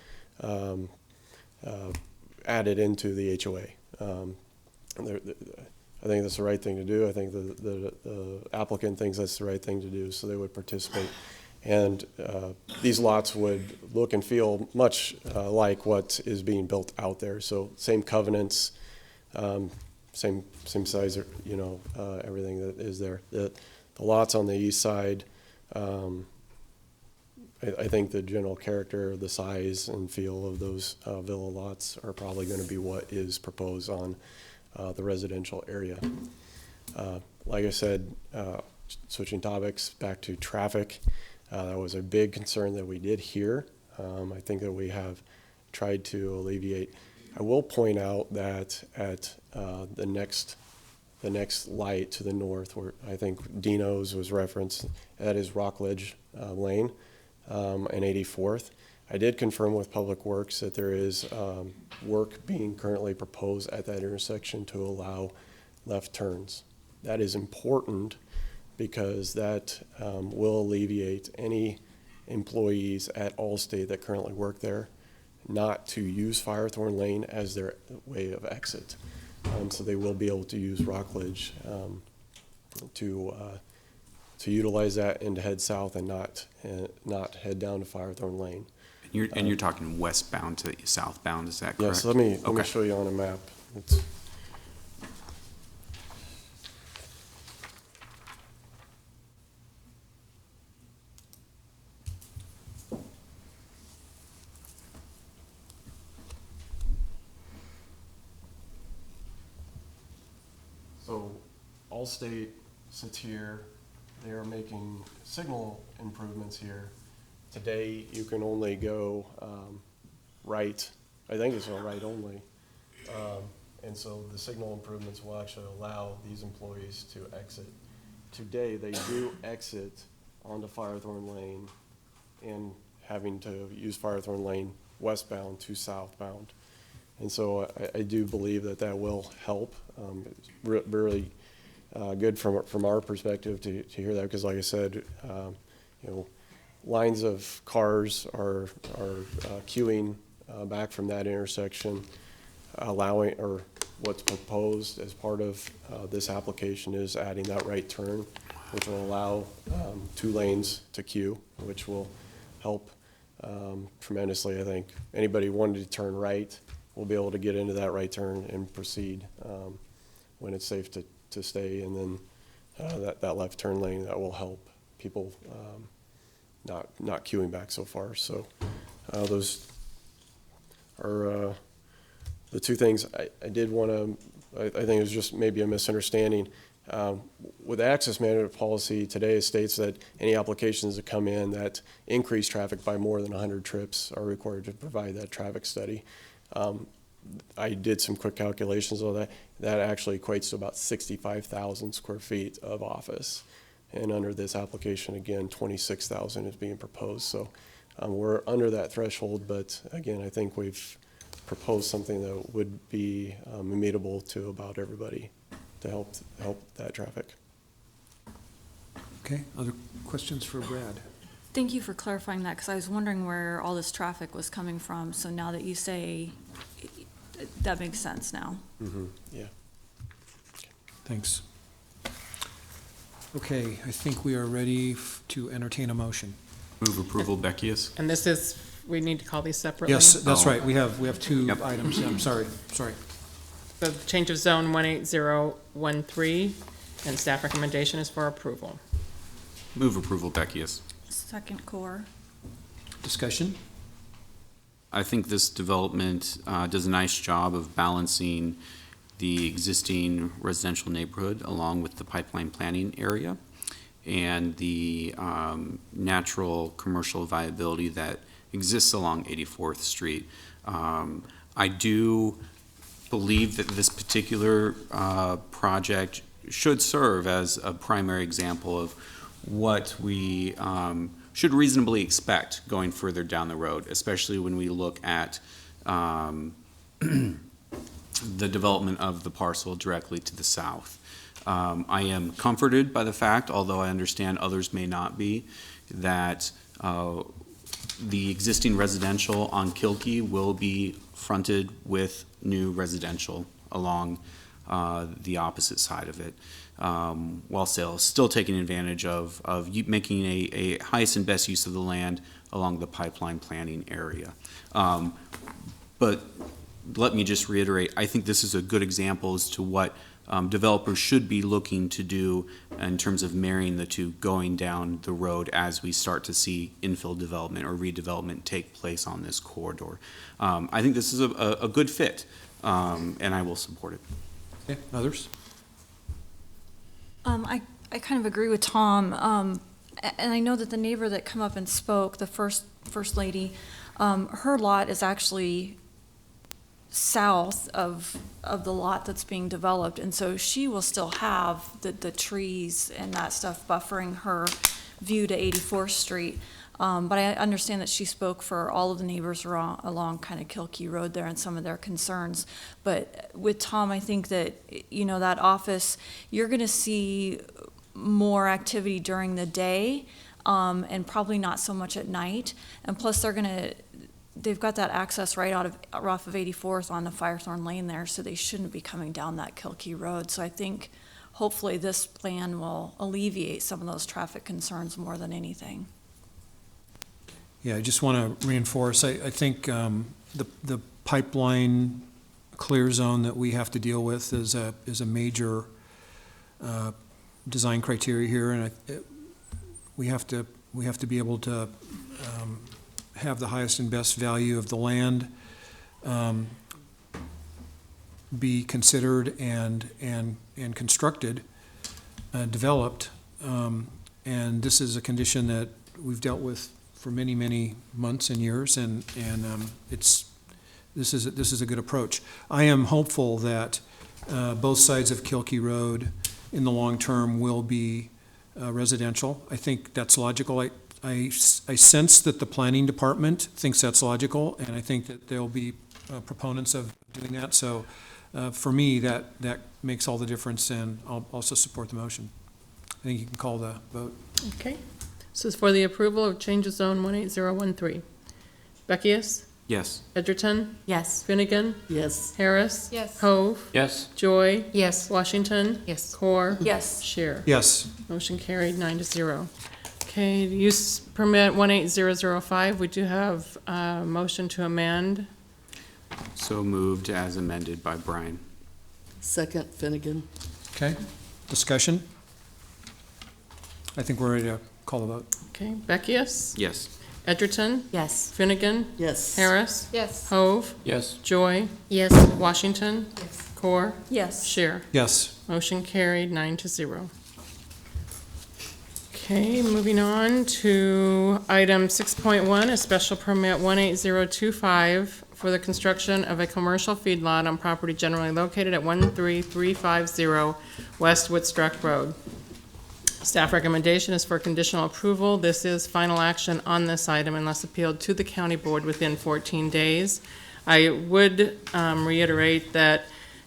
added into the HOA. I think that's the right thing to do. I think the applicant thinks that's the right thing to do, so they would participate. And these lots would look and feel much like what is being built out there. So same covenants, same size, everything that is there. The lots on the east side, I think the general character, the size and feel of those villa lots are probably going to be what is proposed on the residential area. Like I said, switching topics back to traffic, that was a big concern that we did hear. I think that we have tried to alleviate. I will point out that at the next light to the north, where I think Dino's was referenced, that is Rockledge Lane and 84th. I did confirm with Public Works that there is work being currently proposed at that intersection to allow left turns. That is important because that will alleviate any employees at Allstate that currently work there not to use Firethorn Lane as their way of exit. So they will be able to use Rockledge to utilize that and to head south and not head down to Firethorn Lane. You're talking westbound to southbound, is that correct? Yes, let me Okay. show you on a map. So Allstate sits here. They are making signal improvements here. Today, you can only go right. I think it's on right only. And so the signal improvements will actually allow these employees to exit. Today, they do exit onto Firethorn Lane and having to use Firethorn Lane westbound to southbound. And so I do believe that will help. It's really good from our perspective to hear that, because like I said, lines of cars are queuing back from that intersection, allowing, or what's proposed as part of this application is adding that right turn, which will allow 2 lanes to queue, which will help tremendously. I think anybody wanting to turn right will be able to get into that right turn and proceed when it's safe to stay, and then that left turn lane, that will help people not queuing back so far. So those are the 2 things I did want to, I think it was just maybe a misunderstanding. With the access management policy today, it states that any applications that come in that increase traffic by more than 100 trips are required to provide that traffic study. I did some quick calculations on that. That actually equates to about 65,000 square feet of office. And under this application, again, 26,000 is being proposed. So we're under that threshold, but again, I think we've proposed something that would be amenable to about everybody to help that traffic. Okay, other questions for Brad? Thank you for clarifying that, because I was wondering where all this traffic was coming from. So now that you say, that makes sense now. Mm-hmm. Yeah. Thanks. Okay, I think we are ready to entertain a motion. Move approval, Beckius. And this is, we need to call these separately? Yes, that's Oh. right. We have 2 Yep. items. I'm sorry. The change of zone 18013, and staff recommendation is for approval. Move approval, Beckius. Second core. Discussion? I think this development does a nice job of balancing the existing residential neighborhood along with the pipeline planning area and the natural commercial viability that exists along 84th Street. I do believe that this particular project should serve as a primary example of what we should reasonably expect going further down the road, especially when we look at the development of the parcel directly to the south. I am comforted by the fact, although I understand others may not be, that the existing residential on Kilkee will be fronted with new residential along the opposite side of it, while still taking advantage of making a highest and best use of the land along the pipeline planning area. But let me just reiterate, I think this is a good example as to what developers should be looking to do in terms of marrying the 2 going down the road as we start to see infill development or redevelopment take place on this corridor. I think this is a good fit, and I will support it. Okay, others? I kind of agree with Tom, and I know that the neighbor that come up and spoke, the first lady, her lot is actually south of the lot that's being developed, and so she will still have the trees and that stuff buffering her view to 84th Street. But I understand that she spoke for all of the neighbors along kind of Kilkee Road there and some of their concerns. But with Tom, I think that, that office, you're gonna see more activity during the day, and probably not so much at night. And plus, they've got that access right off of 84th on the Firethorn Lane there, so they shouldn't be coming down that Kilkee Road. So I think hopefully this plan will alleviate some of those traffic concerns more than anything. Yeah, I just want to reinforce, I think the pipeline clear zone that we have to deal with is a major design criteria here, and we have to be able to have the highest and best value of the land be considered and constructed, developed, and this is a condition that we've dealt with for many, many months and years, and this is a good approach. I am hopeful that both sides of Kilkee Road in the long term will be residential. I think that's logical. I sense that the planning department thinks that's logical, and I think that they'll be proponents of doing that. So for me, that makes all the difference, and I'll also support the motion. I think you can call the vote. Okay. This is for the approval of change of zone 18013. Beckius? Yes. Edgerton? Yes. Finnegan? Yes. Harris? Yes. Hove? Yes. Joy? Yes. Washington? Yes. Core? Yes. Shear? Yes. Motion carried 9-0. Okay, use permit 18005, we do have a motion to amend. So moved as amended by Brian. Second, Finnegan. Okay. Discussion? I think we're ready to call the vote. Okay, Beckius? Yes. Edgerton? Yes. Finnegan? Yes. Harris? Yes. Hove? Yes. Joy? Yes. Washington? Yes. Core? Yes. Shear? Yes. Motion carried 9-0. Okay, moving on to item 6.1, a special permit 18025 for the construction of a commercial feedlot on property generally located at 13350 West Woodstruck Road. Staff recommendation is for conditional approval. This is final action on this item unless appealed to the county board within 14 days. I would reiterate that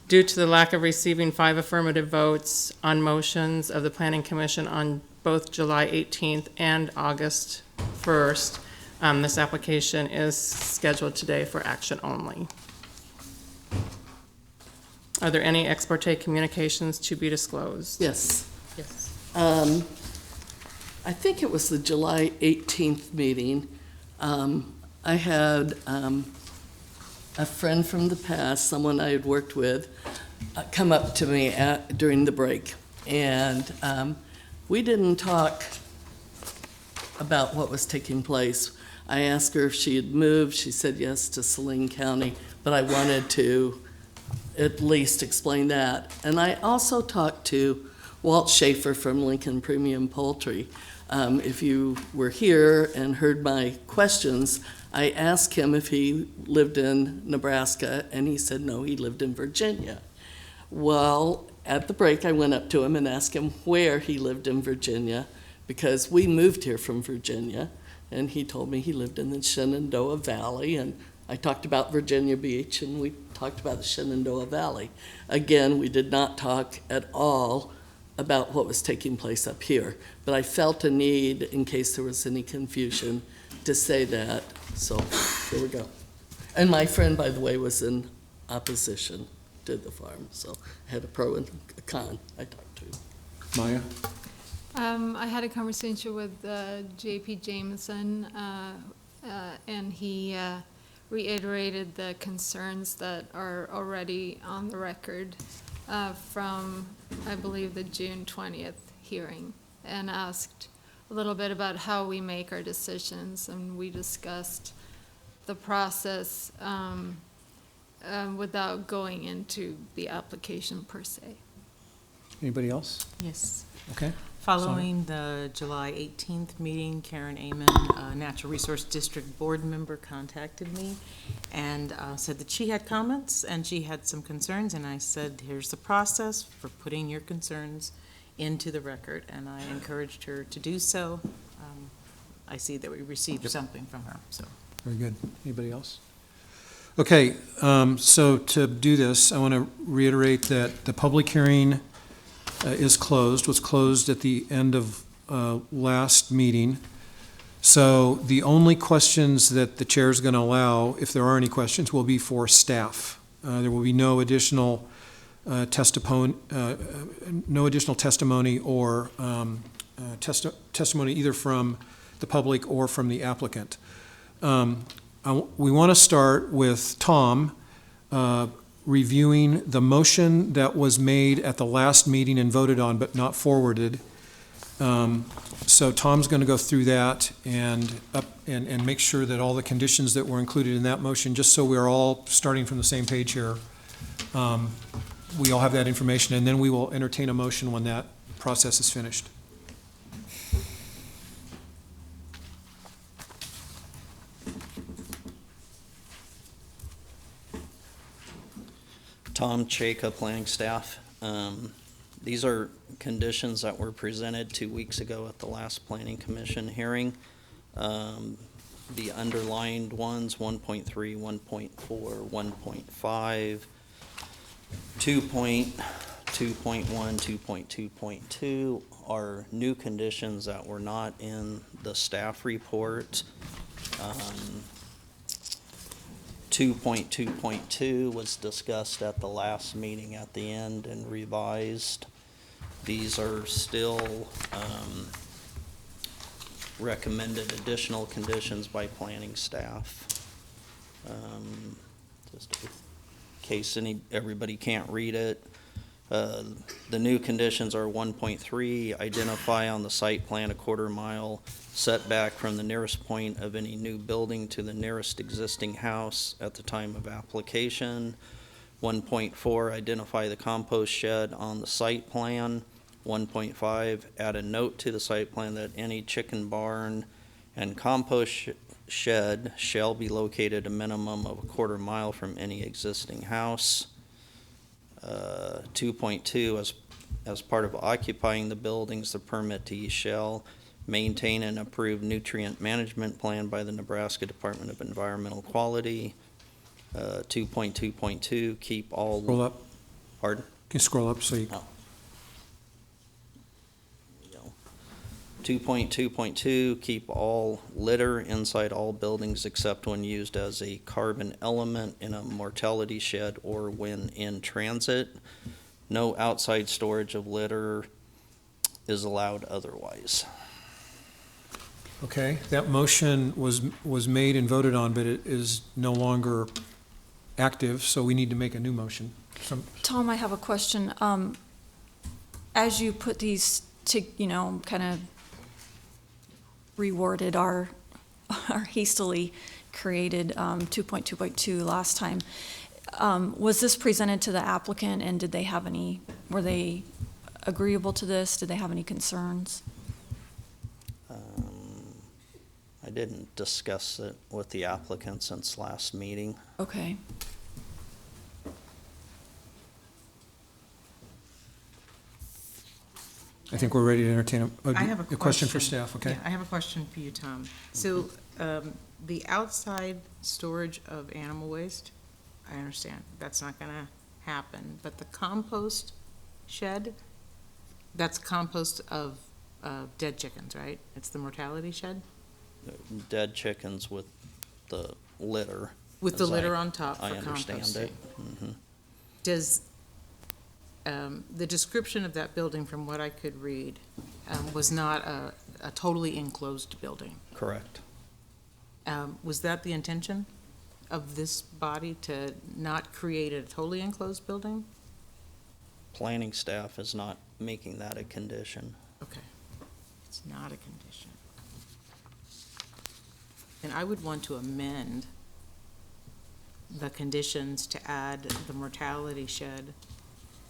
due to the lack of receiving 5 affirmative votes on motions of the Planning Commission on both July 18th and August 1st, this application is scheduled today for action only. Are there any ex parte communications to be disclosed? Yes. Yes. I think it was the July 18th meeting. I had a friend from the past, someone I had worked with, come up to me during the break. And we didn't talk about what was taking place. I asked her if she had moved. She said yes to Saline County, but I wanted to at least explain that. And I also talked to Walt Schaefer from Lincoln Premium Poultry. If you were here and heard my questions, I asked him if he lived in Nebraska, and he said no, he lived in Virginia. Well, at the break, I went up to him and asked him where he lived in Virginia, because we moved here from Virginia, and he told me he lived in the Shenandoah Valley, and I talked about Virginia Beach, and we talked about the Shenandoah Valley. Again, we did not talk at all about what was taking place up here, but I felt a need, in case there was any confusion, to say that, so here we go. And my friend, by the way, was in opposition to the farm, so I had a pro and a con I talked to. Maya? I had a conversation with J.P. Jameson, and he reiterated the concerns that are already on the record from, I believe, the June 20th hearing, and asked a little bit about how we make our decisions, and we discussed the process without going into the application per se. Anybody else? Yes. Okay. Following the July 18th meeting, Karen Amon, a Natural Resource District board member, contacted me and said that she had comments and she had some concerns, and I said, here's the process for putting your concerns into the record, and I encouraged her to do so. I see that we received something from her, so. Very good. Anybody else? Okay, so to do this, I want to reiterate that the public hearing was closed at the end of last meeting. So the only questions that the chair is going to allow, if there are any questions, will be for staff. There will be no additional testimony or testimony either from the public or from the applicant. We want to start with Tom reviewing the motion that was made at the last meeting and voted on but not forwarded. So Tom's going to go through that and make sure that all the conditions that were included in that motion, just so we're all starting from the same page here, we all have that information, and then we will entertain a motion when that process is finished. Tom Chaka, planning staff. These are conditions that were presented 2 weeks ago at the last planning commission hearing. The underlined ones, 1.3, 1.4, 1.5, 2.2.1, 2.2.2 are new conditions that were not in the staff report. 2.2.2 was discussed at the last meeting at the end and revised. These are still recommended additional conditions by planning staff. Just in case everybody can't read it. The new conditions are 1.3, identify on the site plan a 1/4 mile setback from the nearest point of any new building to the nearest existing house at the time of application. 1.4, identify the compost shed on the site plan. 1.5, add a note to the site plan that any chicken barn and compost shed shall be located a minimum of a 1/4 mile from any existing house. 2.2, as part of occupying the buildings, the permittee shall maintain and approve nutrient management plan by the Nebraska Department of Environmental Quality. 2.2.2, keep all. Scroll up. Pardon? Can you scroll up so you. Oh. 2.2.2, keep all litter inside all buildings except when used as a carbon element in a mortality shed or when in transit. No outside storage of litter is allowed otherwise. Okay, that motion was made and voted on, but it is no longer active, so we need to make a new motion. Tom, I have a question. As you put these to, kind of reworded our hastily created 2.2.2 last time, was this presented to the applicant, and did they have were they agreeable to this? Did they have any concerns? I didn't discuss it with the applicant since last meeting. Okay. I think we're ready to entertain I have a question for staff, okay? Yeah, I have a question for you, Tom. So, the outside storage of animal waste, I understand, that's not gonna happen, but the compost shed, that's compost of dead chickens, right? It's the mortality shed? Dead chickens with the litter. With the as litter on top for I understand composting. it. Mhm. Does, the description of that building, from what I could read, was not a totally enclosed building? Correct. Was that the intention of this body, to not create a totally enclosed building? Planning staff is not making that a condition. Okay, it's not a condition. And I would want to amend the conditions to add the mortality shed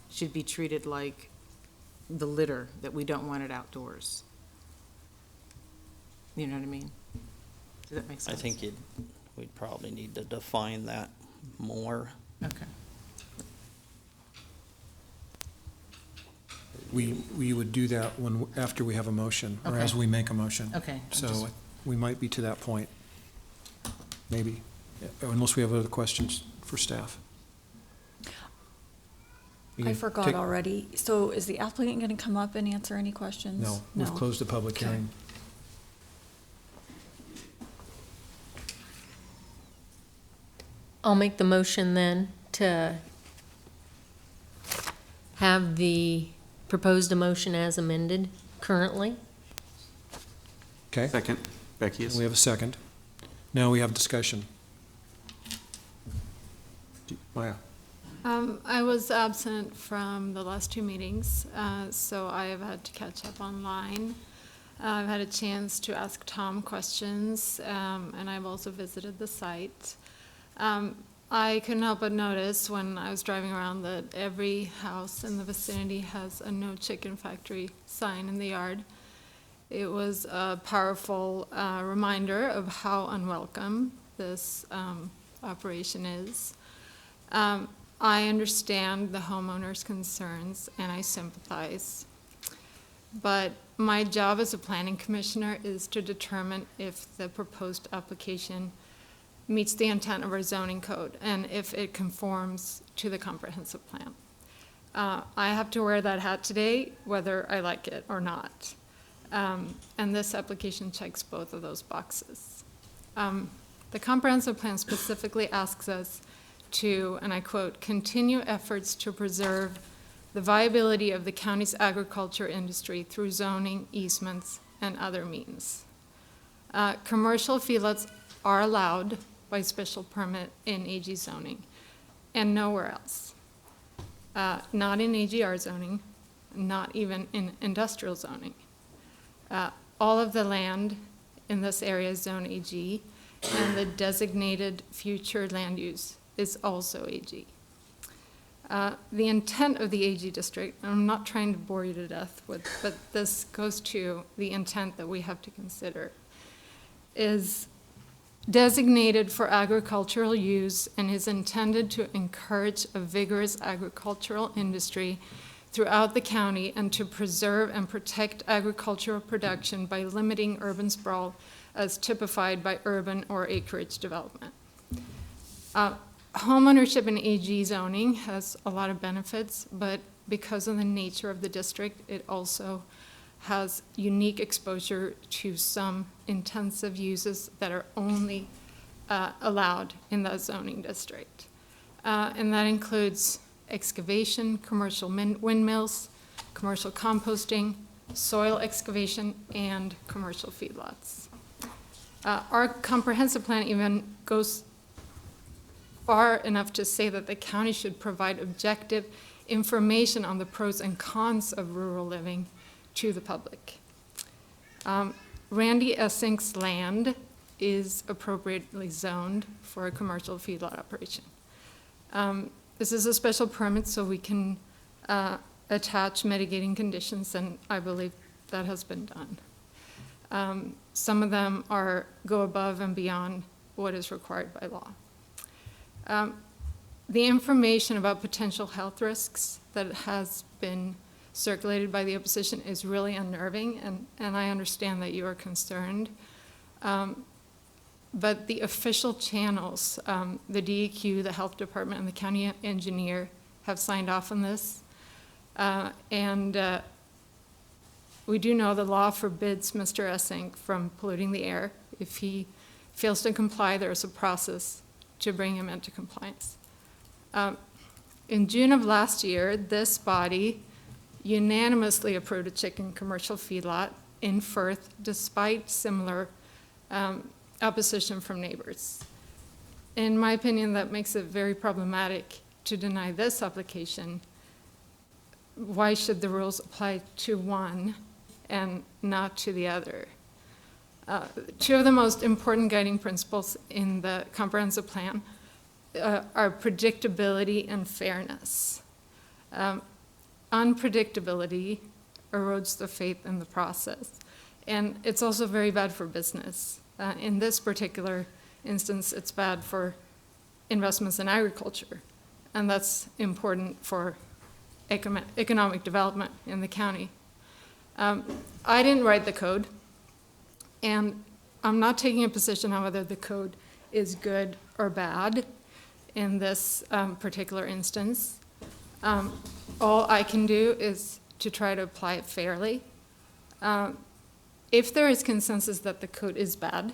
should be treated like the litter, that we don't want it outdoors. You know what I mean? Does that make sense? I think we'd probably need to define that more. Okay. We would do that after we have a motion, or as Okay. we make a motion. Okay, I'm So just- we might be to that point, maybe, unless we have other questions for staff. You I can forgot take- already. So is the applicant going to come up and answer any questions? No, we've closed the public Okay. hearing. I'll make the motion then to have the proposed motion as amended currently. Okay, Second, Beckius. we have a second. Now we have discussion. Maya? I was absent from the last two meetings, so I have had to catch up online. I've had a chance to ask Tom questions, and I've also visited the site. I couldn't help but notice when I was driving around that every house in the vicinity has a no chicken factory sign in the yard. It was a powerful reminder of how unwelcome this operation is. I understand the homeowners' concerns and I sympathize. But my job as a planning commissioner is to determine if the proposed application meets the intent of our zoning code and if it conforms to the comprehensive plan. I have to wear that hat today, whether I like it or not. And this application checks both of those boxes. The comprehensive plan specifically asks us to, and I quote, continue efforts to preserve the viability of the county's agriculture industry through zoning, easements, and other means. Commercial feedlots are allowed by special permit in AG zoning and nowhere else. Not in AGR zoning, not even in industrial zoning. All of the land in this area is zone AG, and the designated future land use is also AG. The intent of the AG district, and I'm not trying to bore you to death with, but this goes to the intent that we have to consider, is designated for agricultural use and is intended to encourage a vigorous agricultural industry throughout the county and to preserve and protect agricultural production by limiting urban sprawl as typified by urban or acreage development. Homeownership in AG zoning has a lot of benefits, but because of the nature of the district, it also has unique exposure to some intensive uses that are only allowed in that zoning district. And that includes excavation, commercial windmills, commercial composting, soil excavation, and commercial feedlots. Our comprehensive plan even goes far enough to say that the county should provide objective information on the pros and cons of rural living to the public. Randy Essink's land is appropriately zoned for a commercial feedlot operation. This is a special permit, so we can attach mitigating conditions, and I believe that has been done. Some of them go above and beyond what is required by law. The information about potential health risks that has been circulated by the opposition is really unnerving, and I understand that you are concerned. But the official channels, the DEQ, the health department, and the county engineer have signed off on this. And we do know the law forbids Mr. Essink from polluting the air. If he fails to comply, there's a process to bring him into compliance. In June of last year, this body unanimously approved a chicken commercial feedlot in Firth, despite similar opposition from neighbors. In my opinion, that makes it very problematic to deny this application. Why should the rules apply to one and not to the other? Two of the most important guiding principles in the comprehensive plan are predictability and fairness. Unpredictability erodes the faith in the process, and it's also very bad for business. In this particular instance, it's bad for investments in agriculture, and that's important for economic development in the county. I didn't write the code, and I'm not taking a position on whether the code is good or bad in this particular instance. All I can do is to try to apply it fairly. If there is consensus that the code is bad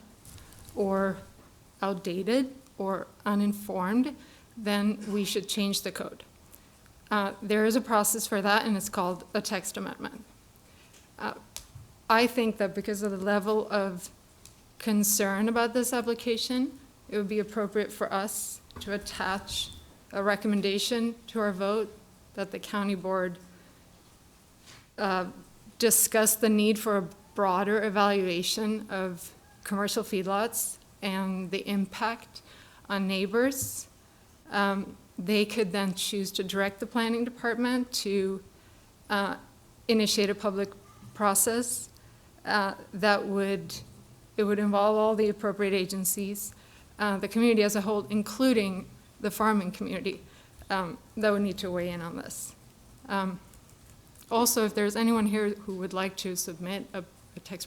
or outdated, or uninformed, then we should change the code. There is a process for that, and it's called a text amendment. I think that because of the level of concern about this application, it would be appropriate for us to attach a recommendation to our vote that the county board discuss the need for a broader evaluation of commercial feedlots and the impact on neighbors. They could then choose to direct the planning department to initiate a public process it would involve all the appropriate agencies, the community as a whole, including the farming community, that would need to weigh in on this. Also, if there's anyone here who would like to submit a text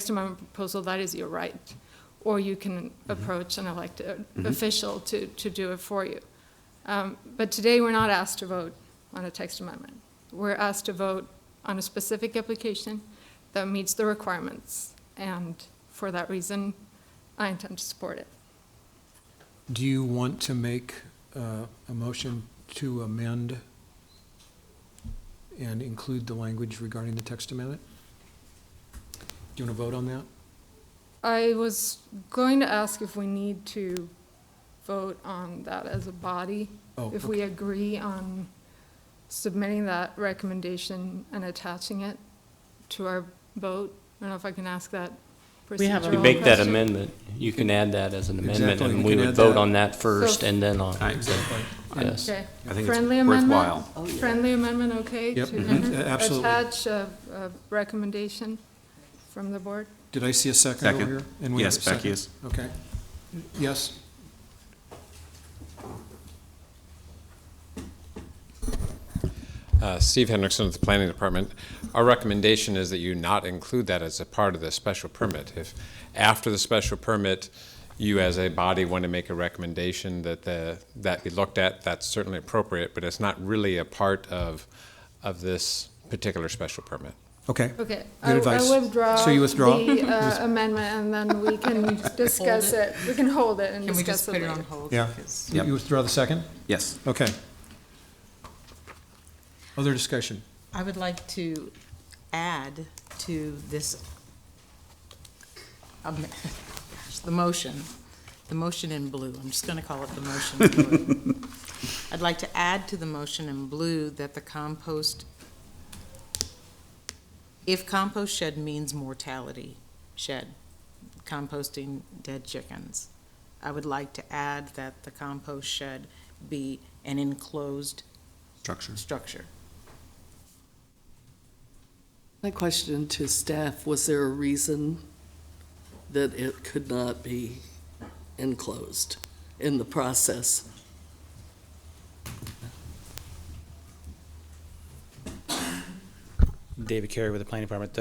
amendment proposal, that is your right. Or you can approach an elected official to do it for you. But today, we're not asked to vote on a text amendment. We're asked to vote on a specific application that meets the requirements. And for that reason, I intend to support it. Do you want to make a motion to amend and include the language regarding the text amendment? Do you want to vote on that? I was going to ask if we need to vote on that as a body. Oh, If okay. we agree on submitting that recommendation and attaching it to our vote. I don't know if I can ask that We have a- procedural You make that question. amendment, you can add that as an amendment, Exactly, and you we can would add vote that. on that first So- and then on. Exactly. Yes. Okay. I think it's Friendly amendment? worthwhile. Oh, yeah. Friendly amendment, okay? Yep, to absolutely. attach a recommendation from the board? Did I see a second over Second. here? And we have Yes, a second. Becky is. Okay. Yes? Steve Hendrickson with the Planning Department. Our recommendation is that you not include that as a part of the special permit. If after the special permit, you as a body want to make a recommendation that that be looked at, that's certainly appropriate, but it's not really a part of this particular special permit. Okay. Okay. Good advice. I withdraw. So you withdraw? The amendment, and then we can discuss it. We can hold it and Can we discuss just it put it later. on hold? Yeah. Because- You withdraw the second? Yes. Okay. Other discussion? I would like to add to this, the motion in blue. I'm just going to call it the motion in blue. I'd like to add to the motion in blue that the compost, if compost shed means mortality shed, composting dead chickens, I would like to add that the compost shed be an enclosed structure. My question to staff, was there a reason that it could not be enclosed in the process? David Carey with the Planning Department,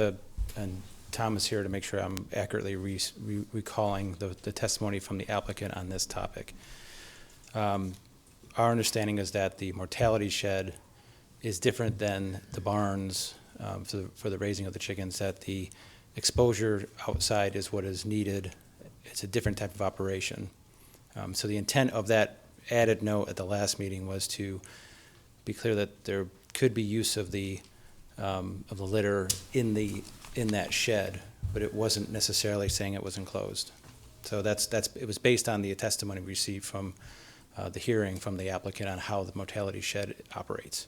and Tom is here to make sure I'm accurately recalling the testimony from the applicant on this topic. Our understanding is that the mortality shed is different than the barns for the raising of the chickens, that the exposure outside is what is needed. It's a different type of operation. So the intent of that added note at the last meeting was to be clear that there could be use of the litter in that shed, but it wasn't necessarily saying it was enclosed. So it was based on the testimony we received from the hearing from the applicant on how the mortality shed operates.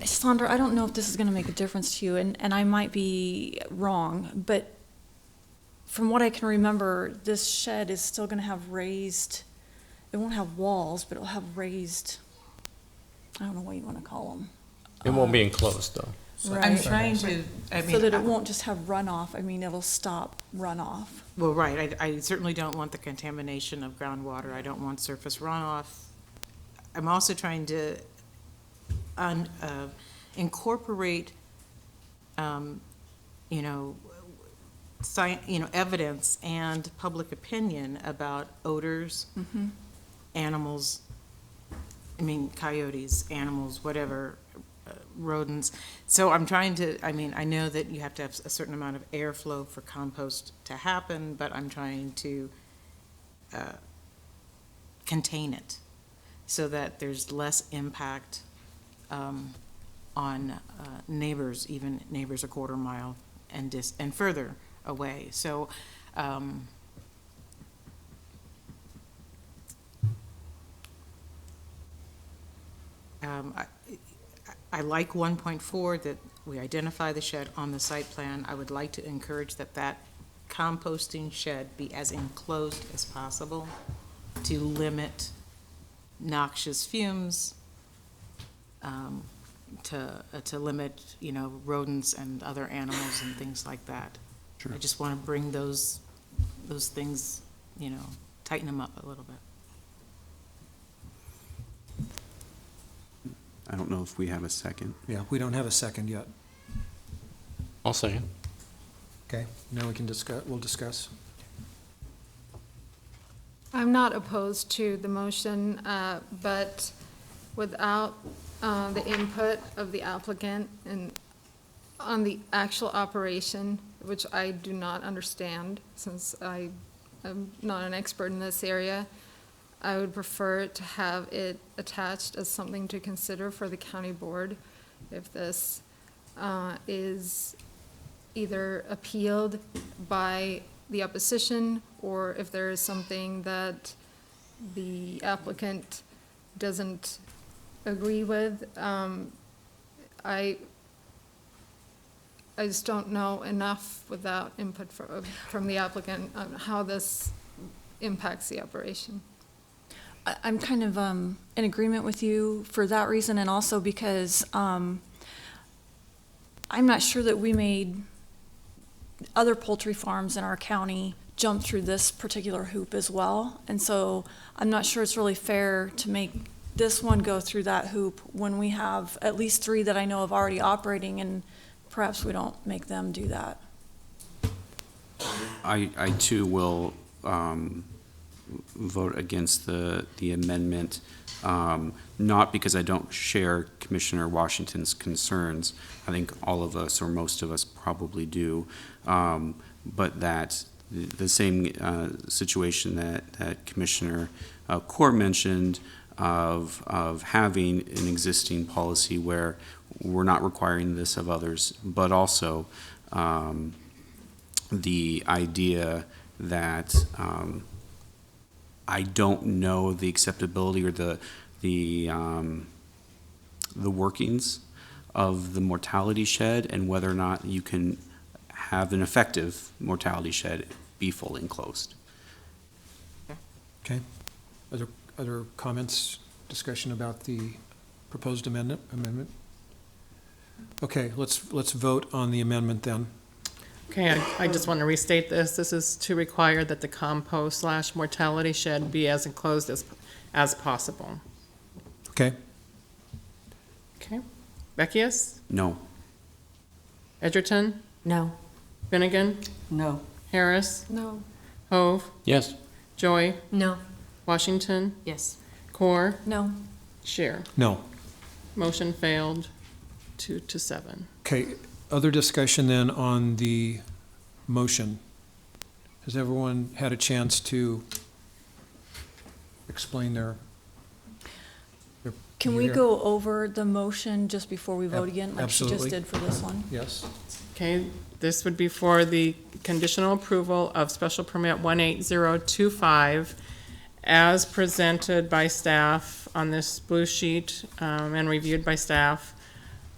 Sandra, I don't know if this is going to make a difference to you, and I might be wrong, but from what I can remember, this shed is still going to have raised, it won't have walls, but it'll have raised, I don't know what you want to call them. It won't be enclosed, though. Right. I'm trying to, So that it won't just have runoff, I mean, it'll stop runoff. Well, right, I certainly don't want the contamination of groundwater, I don't want surface runoff. I'm also trying to incorporate, evidence and public opinion about odors, animals, coyotes, animals, whatever, rodents. So I'm trying to, I mean, I know that you have to have a certain amount of airflow for compost to happen, but I'm trying to contain it so that there's less impact on neighbors, even neighbors a quarter mile and further away. So I like 1.4, that we identify the shed on the site plan. I would like to encourage that that composting shed be as enclosed as possible to limit noxious fumes, to limit, you know, rodents and other animals and things like that. Sure. I just want to bring those things, you know, tighten them up a little bit. I don't know if we have a second. Yeah, we don't have a second yet. I'll second. Okay, now we can discuss, we'll discuss. I'm not opposed to the motion, but without the input of the applicant and on the actual operation, which I do not understand since I am not an expert in this area, I would prefer to have it attached as something to consider for the county board if this is either appealed by the opposition or if there is something that the applicant doesn't agree with. I just don't know enough without input from the applicant on how this impacts the operation. I'm kind of in agreement with you for that reason, and also because I'm not sure that we made other poultry farms in our county jump through this particular hoop as well. And so I'm not sure it's really fair to make this one go through that hoop when we have at least 3 that I know of already operating, and perhaps we don't make them do that. I too will vote against the amendment, not because I don't share Commissioner Washington's concerns. I think all of us, or most of us, probably do, but that the same situation that Commissioner Core mentioned of having an existing policy where we're not requiring this of others, but also the idea that I don't know the acceptability or the workings of the mortality shed and whether or not you can have an effective mortality shed be fully enclosed. Okay. Other comments, discussion about the proposed amendment? Okay, let's vote on the amendment then. Okay, I just want to restate this. This is to require that the compost/mortality shed be as enclosed as possible. Okay. Okay. Beckius? No. Edgerton? No. Finnegan? No. Harris? No. Hove? Yes. Joy? No. Washington? Yes. Core? No. Share. No. Motion failed 2-7. Okay, other discussion then on the motion. Has everyone had a chance to explain their Can we go over the motion just before we vote again, like she just absolutely. did for this one? Yes. Okay, this would be for the conditional approval of special permit 18025 as presented by staff on this blue sheet and reviewed by staff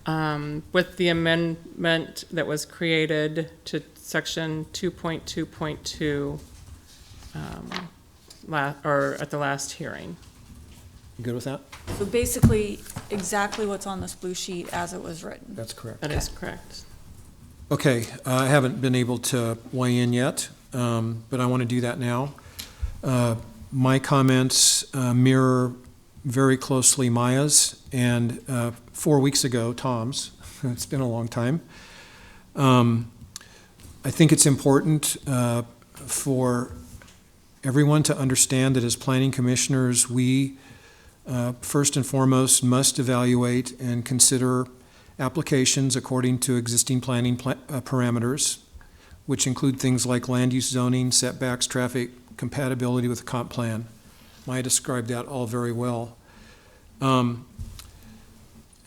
with the amendment that was created to section 2.2.2 or at the last hearing. You good with that? So basically, exactly what's on this blue sheet as it was written. That's correct. That is correct. Okay, I haven't been able to weigh in yet, but I want to do that now. My comments mirror very closely Maya's and 4 weeks ago, Tom's. It's been a long time. I think it's important for everyone to understand that as planning commissioners, we first and foremost must evaluate and consider applications according to existing planning parameters, which include things like land use zoning, setbacks, traffic, compatibility with the comp plan. Maya described that all very well. And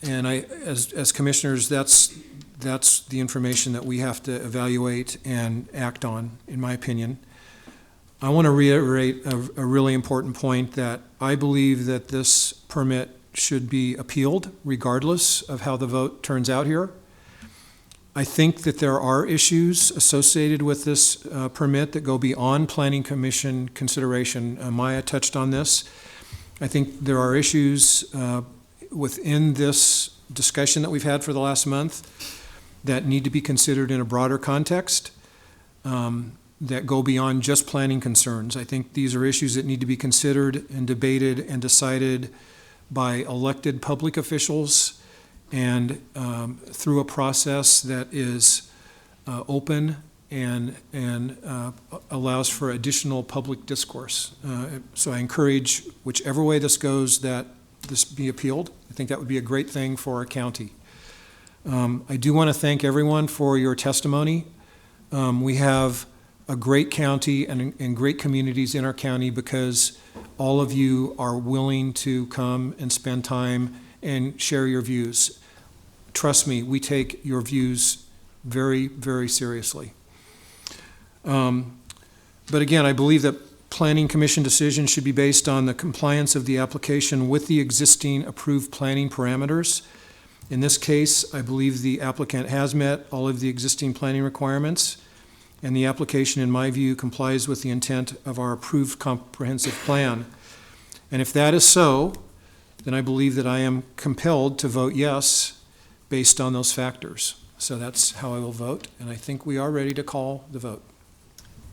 as commissioners, that's the information that we have to evaluate and act on, in my opinion. I want to reiterate a really important point, that I believe that this permit should be appealed regardless of how the vote turns out here. I think that there are issues associated with this permit that go beyond Planning Commission consideration. Maya touched on this. I think there are issues within this discussion that we've had for the last month that need to be considered in a broader context, that go beyond just planning concerns. I think these are issues that need to be considered and debated and decided by elected public officials, and through a process that is open and allows for additional public discourse. So I encourage, whichever way this goes, that this be appealed. I think that would be a great thing for our county. I do want to thank everyone for your testimony. We have a great county and great communities in our county because all of you are willing to come and spend time and share your views. Trust me, we take your views very, very seriously. But again, I believe that Planning Commission decisions should be based on the compliance of the application with the existing approved planning parameters. In this case, I believe the applicant has met all of the existing planning requirements, and the application, in my view, complies with the intent of our approved comprehensive plan. And if that is so, then I believe that I am compelled to vote yes based on those factors. So that's how I will vote, and I think we are ready to call the vote.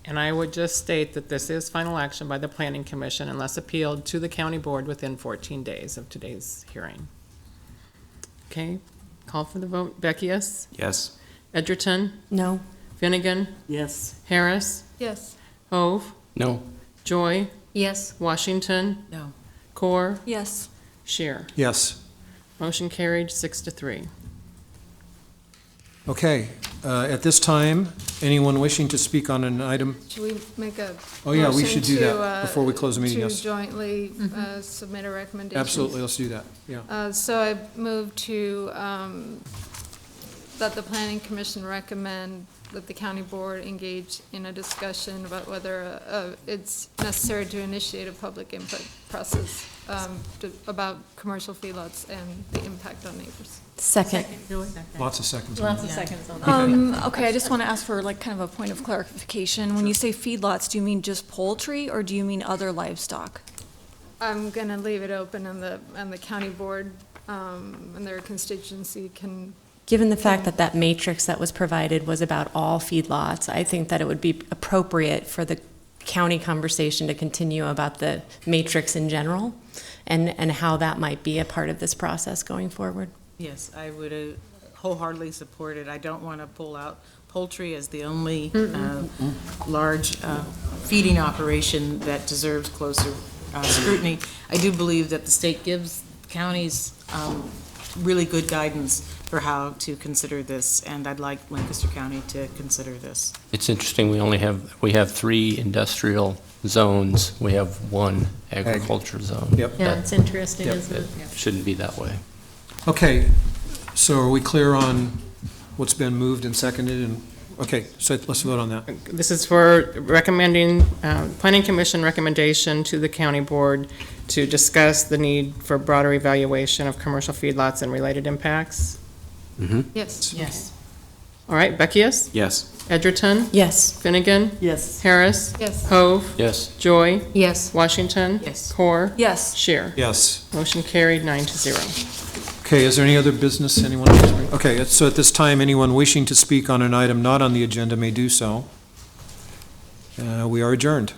And I would just state that this is final action by the Planning Commission unless appealed to the county board within 14 days of today's hearing. Okay, call for the vote. Beckius? Yes. Edgerton? No. Finnegan? Yes. Harris? Yes. Hove? No. Joy? Yes. Washington? No. Core? Yes. Shear. Yes. Motion carried 6-3. Okay, at this time, anyone wishing to speak on an item? Should we make a Oh, yeah, we motion should do to, that before we close the meeting, yes. To jointly submit a recommendation? Absolutely, let's do that, yeah. So I move to, that the planning commission recommend that the county board engage in a discussion about whether it's necessary to initiate a public input process about commercial feedlots and the impact on neighbors. Second. Lots of seconds. on that. seconds on that. Okay, I just want to ask for like kind of a point of clarification. When you say feedlots, do you mean just poultry or do you mean other livestock? I'm gonna leave it open and the county board, and their constituency can. Given the fact that that matrix that was provided was about all feedlots, I think that it would be appropriate for the county conversation to continue about the matrix in general and how that might be a part of this process going forward. Yes, I would wholeheartedly support it. I don't want to pull out poultry as the only large feeding operation that deserves closer scrutiny. I do believe that the state gives counties really good guidance for how to consider this, and I'd like Lancaster County to consider this. It's interesting, we have 3 industrial zones, we have 1 agriculture zone. Yep. Yeah, it's interesting, Yep, isn't it? shouldn't be that way. Okay, so are we clear on what's been moved and seconded? And okay, so let's vote on that. This is for recommending, Planning Commission recommendation to the county board to discuss the need for broader evaluation of commercial feedlots and related impacts. Yes. Yes. All right, Beckius? Yes. Edgerton? Yes. Finnegan? Yes. Harris? Yes. Hove? Yes. Joy? Yes. Washington? Yes. Core? Yes. Shear. Yes. Motion carried 9-0. Okay, is there any other business anyone wants to bring? Okay, so at this time, anyone wishing to speak on an item not on the agenda may do so. We are adjourned.